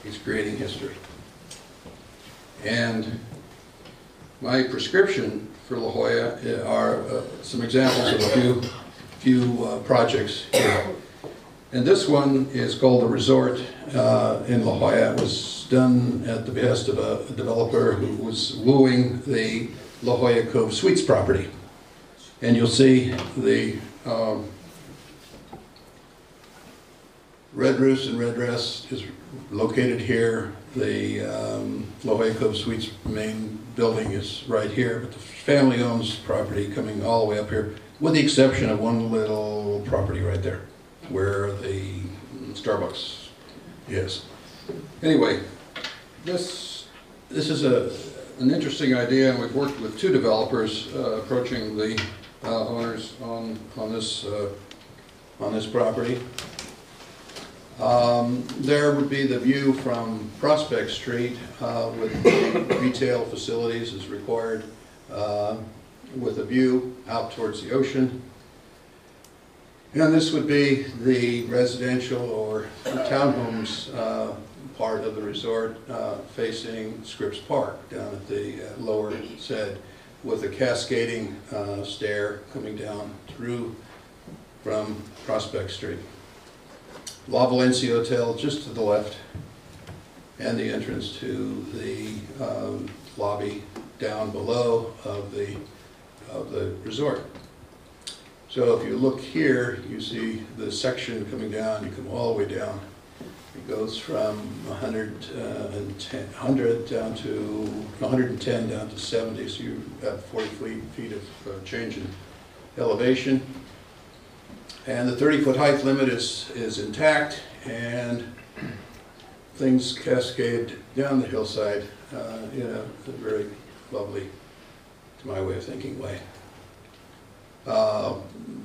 he's creating history. And my prescription for La Jolla are some examples of a few projects here. And this one is called The Resort in La Jolla. It was done at the behest of a developer who was wooing the La Jolla Cove Suites property. And you'll see the Red Roost and Red Dress is located here. The La Jolla Cove Suites main building is right here, but the family owns property coming all the way up here, with the exception of one little property right there, where the Starbucks is. Anyway, this is an interesting idea, and we've worked with two developers approaching the owners on this property. There would be the view from Prospect Street with retail facilities as required, with a view out towards the ocean. And this would be the residential or townhomes part of the resort facing Scripps Park down at the lower side, with a cascading stair coming down through from Prospect Street. La Valencia Hotel just to the left, and the entrance to the lobby down below of the resort. So if you look here, you see the section coming down. You come all the way down. It goes from 100 down to 110 down to 70. So you have 40 feet of change in elevation. And the 30-foot height limit is intact, and things cascade down the hillside in a very lovely, to my way of thinking, way.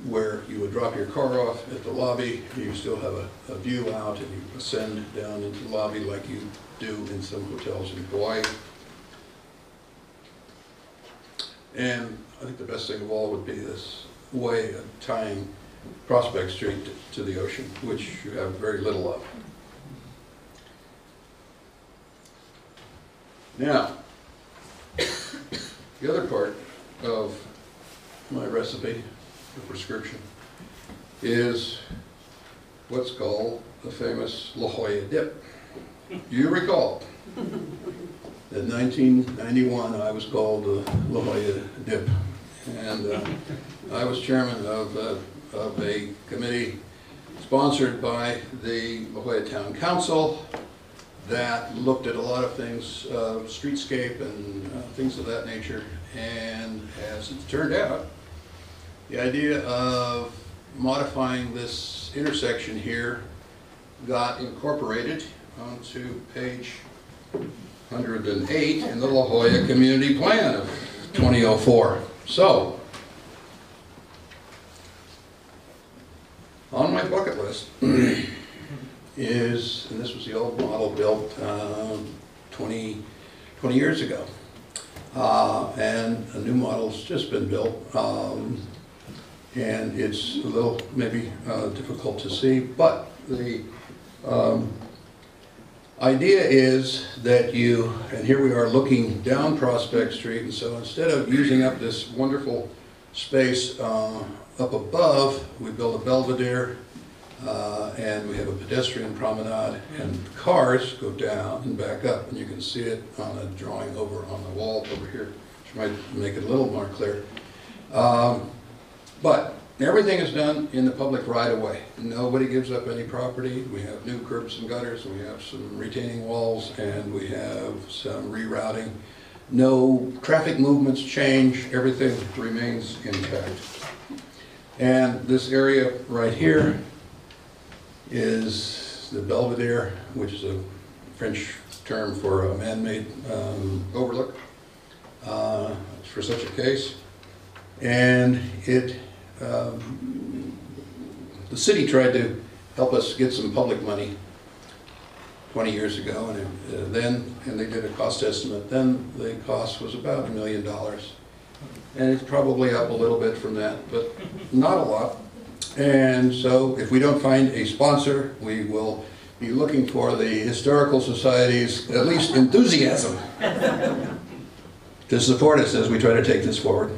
Where you would drop your car off at the lobby, you still have a view out, and you ascend down into the lobby like you do in some hotels in Hawaii. And I think the best thing of all would be this way of tying Prospect Street to the ocean, which you have very little of. Now, the other part of my recipe, the prescription, is what's called the famous La Jolla dip. You recall, in 1991 I was called the La Jolla dip, and I was chairman of a committee sponsored by the La Jolla Town Council that looked at a lot of things, streetscape and things of that nature. And as it turned out, the idea of modifying this intersection here got incorporated onto page 108 in the La Jolla Community Plan of 2004. So, on my bucket list is, and this was the old model built 20 years ago, and a new model's just been built, and it's a little maybe difficult to see, but the idea is that you, and here we are looking down Prospect Street, and so instead of using up this wonderful space up above, we build a belvedere, and we have a pedestrian promenade, and cars go down and back up, and you can see it on a drawing over on the wall over here, which might make it a little more clear. But everything is done in the public right-of-way. Nobody gives up any property. We have new curbs and gutters, and we have some retaining walls, and we have some rerouting. No traffic movements change. Everything remains intact. And this area right here is the belvedere, which is a French term for a man-made overlook for such a case. And it, the city tried to help us get some public money 20 years ago, and and they did a cost estimate. Then the cost was about $1 million. And it's probably up a little bit from that, but not a lot. And so if we don't find a sponsor, we will be looking for the Historical Society's, at least enthusiasm, to support us as we try to take this forward.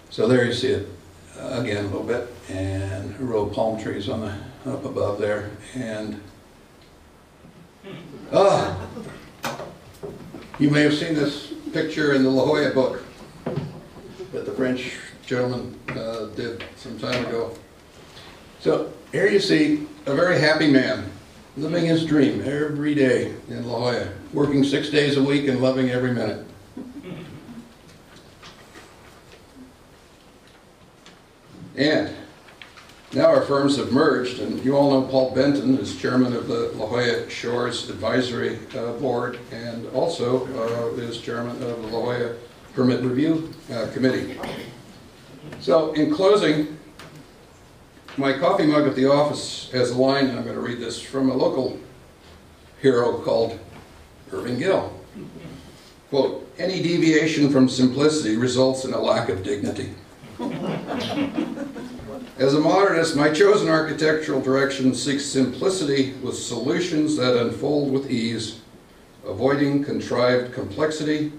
So there you see it again a little bit, and a row of palm trees on the up above there, and you may have seen this picture in the La Jolla book. that the French gentleman did some time ago. So here you see a very happy man, living his dream every day in La Jolla, working 6 days a week and loving every minute. And now our firms have merged, and you all know Paul Benton is chairman of the La Jolla Shores Advisory Board, and also is chairman of the La Jolla Permit Review Committee. So in closing, my coffee mug at the office has a line, and I'm going to read this, from a local hero called Irving Gill. Quote, "Any deviation from simplicity results in a lack of dignity." As a modernist, my chosen architectural direction seeks simplicity with solutions that unfold with ease, avoiding contrived complexity,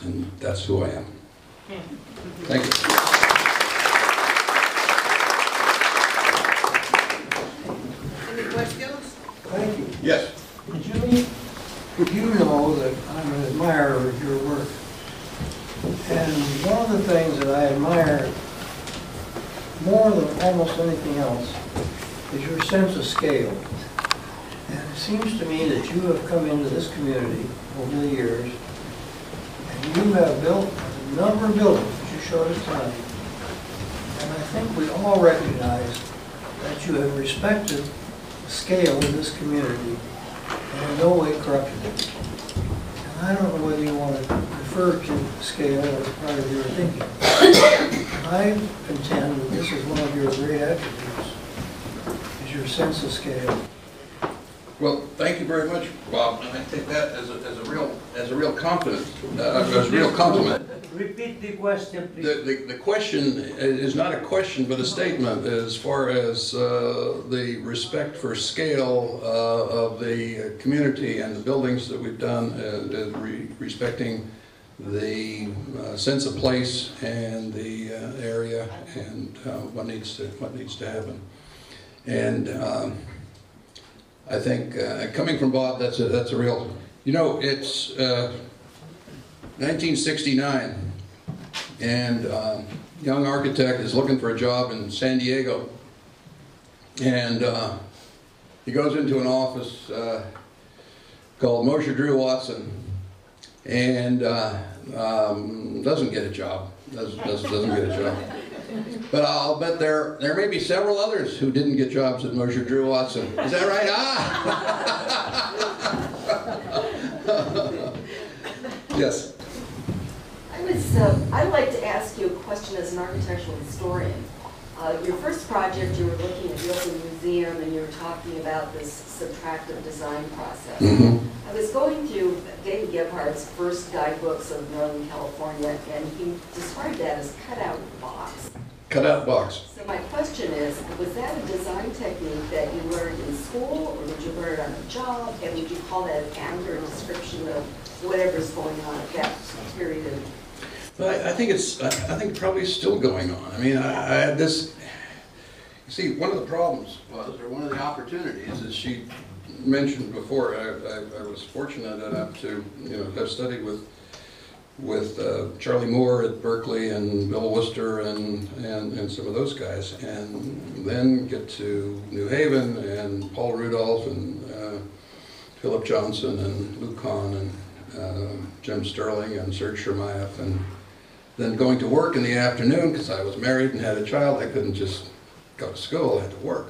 and that's who I am. Thank you. Any questions? Thank you. Yes. Jimmy, you know that I'm an admirer of your work. And one of the things that I admire more than almost anything else is your sense of scale. And it seems to me that you have come into this community over the years, and you have built a number of buildings that you showed us tonight. And I think we all recognize that you have respected the scale of this community and in no way corrupted it. And I don't know whether you want to refer to scale as part of your thinking. I contend that this is one of your great attributes, is your sense of scale. Well, thank you very much, Bob. And I take that as a real compliment. As a real compliment. Repeat the question, please. The question is not a question, but a statement as far as the respect for scale of the community and the buildings that we've done, respecting the sense of place and the area and what needs to happen. And I think coming from Bob, that's a real. You know, it's 1969, and young architect is looking for a job in San Diego, and he goes into an office called Mosher Drew Watson, and doesn't get a job. Doesn't get a job. But I'll bet there may be several others who didn't get jobs at Mosher Drew Watson. Is that right? Yes. I'd like to ask you a question as an architectural historian. Your first project, you were looking at the Open Museum, and you were talking about this subtractive design process. Mm-hmm. I was going through David Gebhardt's first guidebooks of Northern California, and he described that as cut-out box. Cut-out box. So my question is, was that a design technique that you learned in school, or did you learn it on the job, and would you call that an accurate description of whatever's going on at that period? But I think probably still going on. I mean, I had this. You see, one of the problems was, or one of the opportunities, as she mentioned before, I was fortunate enough to, have studied with Charlie Moore at Berkeley and Bill Worcester and some of those guys, and then get to New Haven and Paul Rudolph and Philip Johnson and Lou Kahn and Jim Sterling and Serge Shermayeff, and then going to work in the afternoon because I was married and had a child. I couldn't just go to school, I had to work.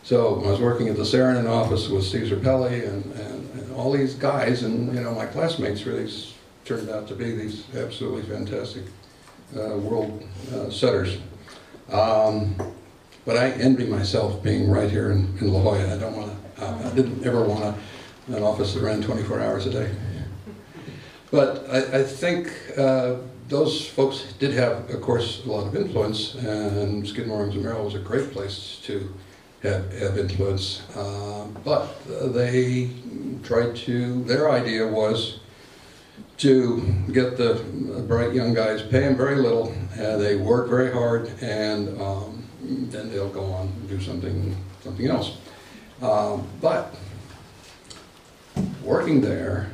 So I was working at the Saarinen office with Caesar Pelli and all these guys, and my classmates really turned out to be these absolutely fantastic world setters. But I envy myself being right here in La Jolla. I didn't ever want an office that ran 24 hours a day. But I think those folks did have, of course, a lot of influence, and Skidmore, Owings & Merrill was a great place to have influence. But they tried to, their idea was to get the bright young guys, pay them very little, and they work very hard, and then they'll go on and do something else. But working there,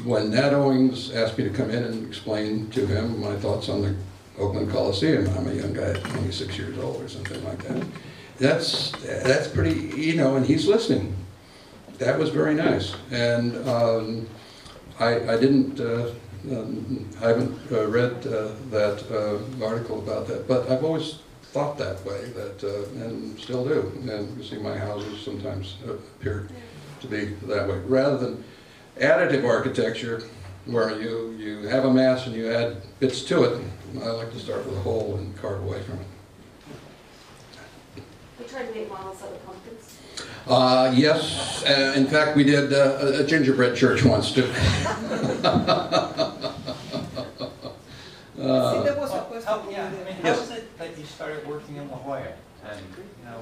when Nat Owings asked me to come in and explain to him my thoughts on the Oakland Coliseum, I'm a young guy, 26 years old or something like that. That's pretty, you know, and he's listening. That was very nice. And I didn't, I haven't read that article about that, but I've always thought that way, that, and still do. And you see my houses sometimes appear to be that way. Rather than additive architecture, where you have a mass and you add bits to it, I like to start with a hole and carve away from it. We tried to make models out of pumpkins. Yes, in fact we did a gingerbread church once too. See, there was a question. How is it that you started working in La Jolla? And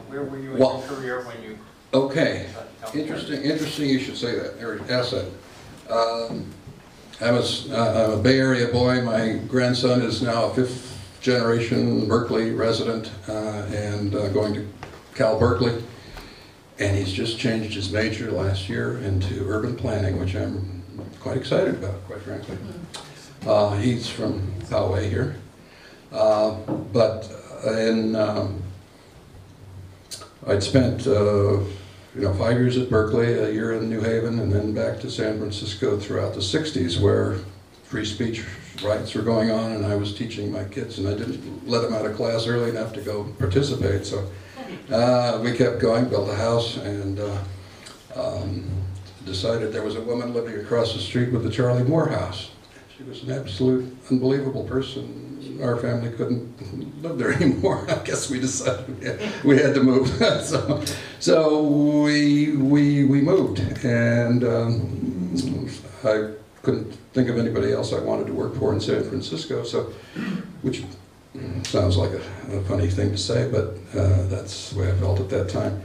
where were you in Well, your career when you... Okay, interesting you should say that, or ask that. I'm a Bay Area boy. My grandson is now a 5th generation Berkeley resident and going to Cal Berkeley. And he's just changed his major last year into urban planning, which I'm quite excited about, quite frankly. He's from Poway here. But I'd spent 5 years at Berkeley, a year in New Haven, and then back to San Francisco throughout the 60s, where free speech rights were going on, and I was teaching my kids, and I didn't let them out of class early enough to go participate. So we kept going, built a house, and decided there was a woman living across the street with the Charlie Moore house. She was an absolute unbelievable person. Our family couldn't live there anymore. I guess we decided we had to move. so we moved, and I couldn't think of anybody else I wanted to work for in San Francisco. So, which sounds like a funny thing to say, but that's the way I felt at that time.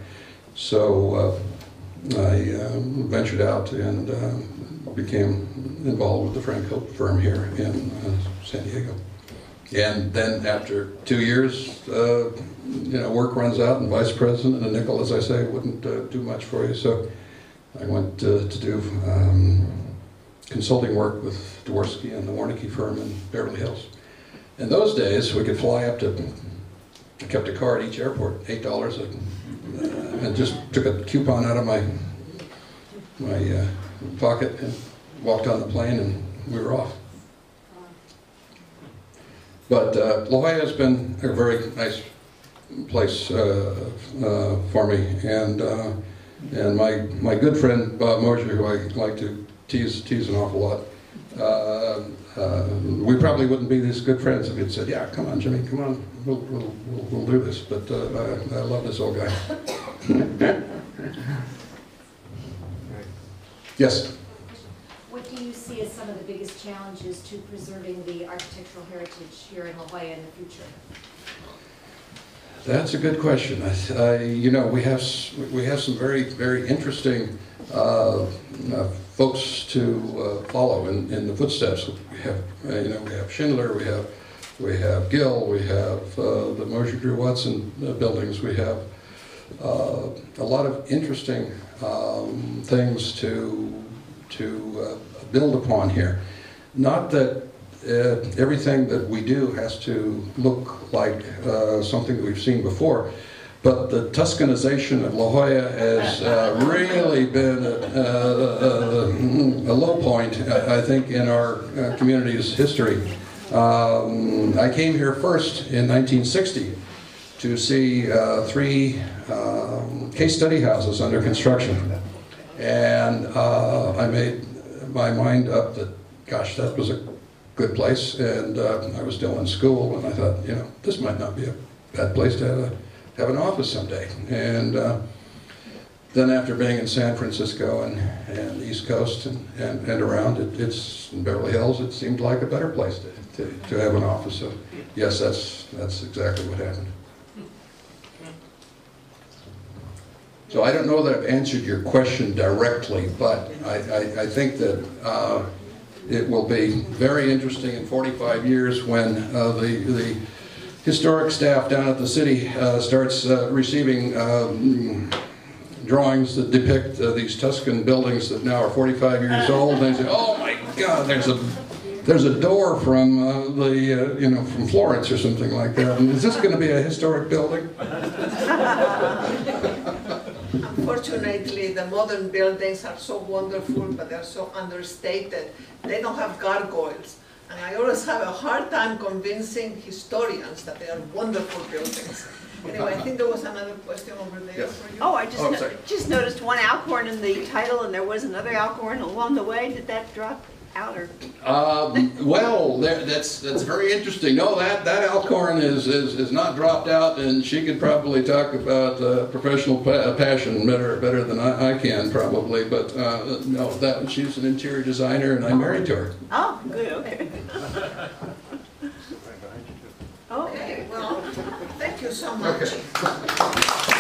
So I ventured out and became involved with the Frank Hope firm here in San Diego. And then after 2 years, work runs out, and vice president and a nickel, as I say, wouldn't do much for you. So I went to do consulting work with Dworsky and the Warnicki firm in Beverly Hills. In those days, we could fly up to, I kept a car at each airport, $8, and just took a coupon out of my pocket and walked on the plane, and we were off. But La Jolla has been a very nice place for me, and my good friend Bob Mosher, who I like to tease an awful lot, we probably wouldn't be these good friends if he'd said, "Yeah, come on, Jimmy, come on, we'll do this." But I love this old guy. Yes. What do you see as some of the biggest challenges to preserving the architectural heritage here in La Jolla in the future? That's a good question. We have some very interesting folks to follow in the footsteps. We have Schindler, we have Gill, we have the Mosher Drew Watson buildings. We have a lot of interesting things to build upon here. Not that everything that we do has to look like something that we've seen before, but the Tuscanization of La Jolla has really been a low point, I think, in our community's history. I came here first in 1960 to see 3 case study houses under construction. And I made my mind up that, gosh, that was a good place, and I was still in school, and I thought, this might not be a bad place to have an office someday. And then after being in San Francisco and the East Coast and around, it's in Beverly Hills, it seemed like a better place to have an office. So yes, that's exactly what happened. So I don't know that I've answered your question directly, but I think that it will be very interesting in 45 years when the historic staff down at the city starts receiving drawings that depict these Tuscan buildings that now are 45 years old, and they say, "Oh my God, there's a door from from Florence or something like that. And is this going to be a historic building? Unfortunately, the modern buildings are so wonderful, but they're so understated. They don't have gargoyles. And I always have a hard time convincing historians that they are wonderful buildings. Anyway, I think there was another question over there Yes. for you. Oh, I Oh, I'm sorry. just noticed one Alcorn in the title, and there was another Alcorn along the way. Did that drop out, or? Well, that's very interesting. No, that Alcorn is not dropped out, and she could probably talk about professional passion better than I can probably. But no, she's an interior designer, and I'm married to her. Oh, good, okay. Oh, Okay, well, thank you so much. Okay.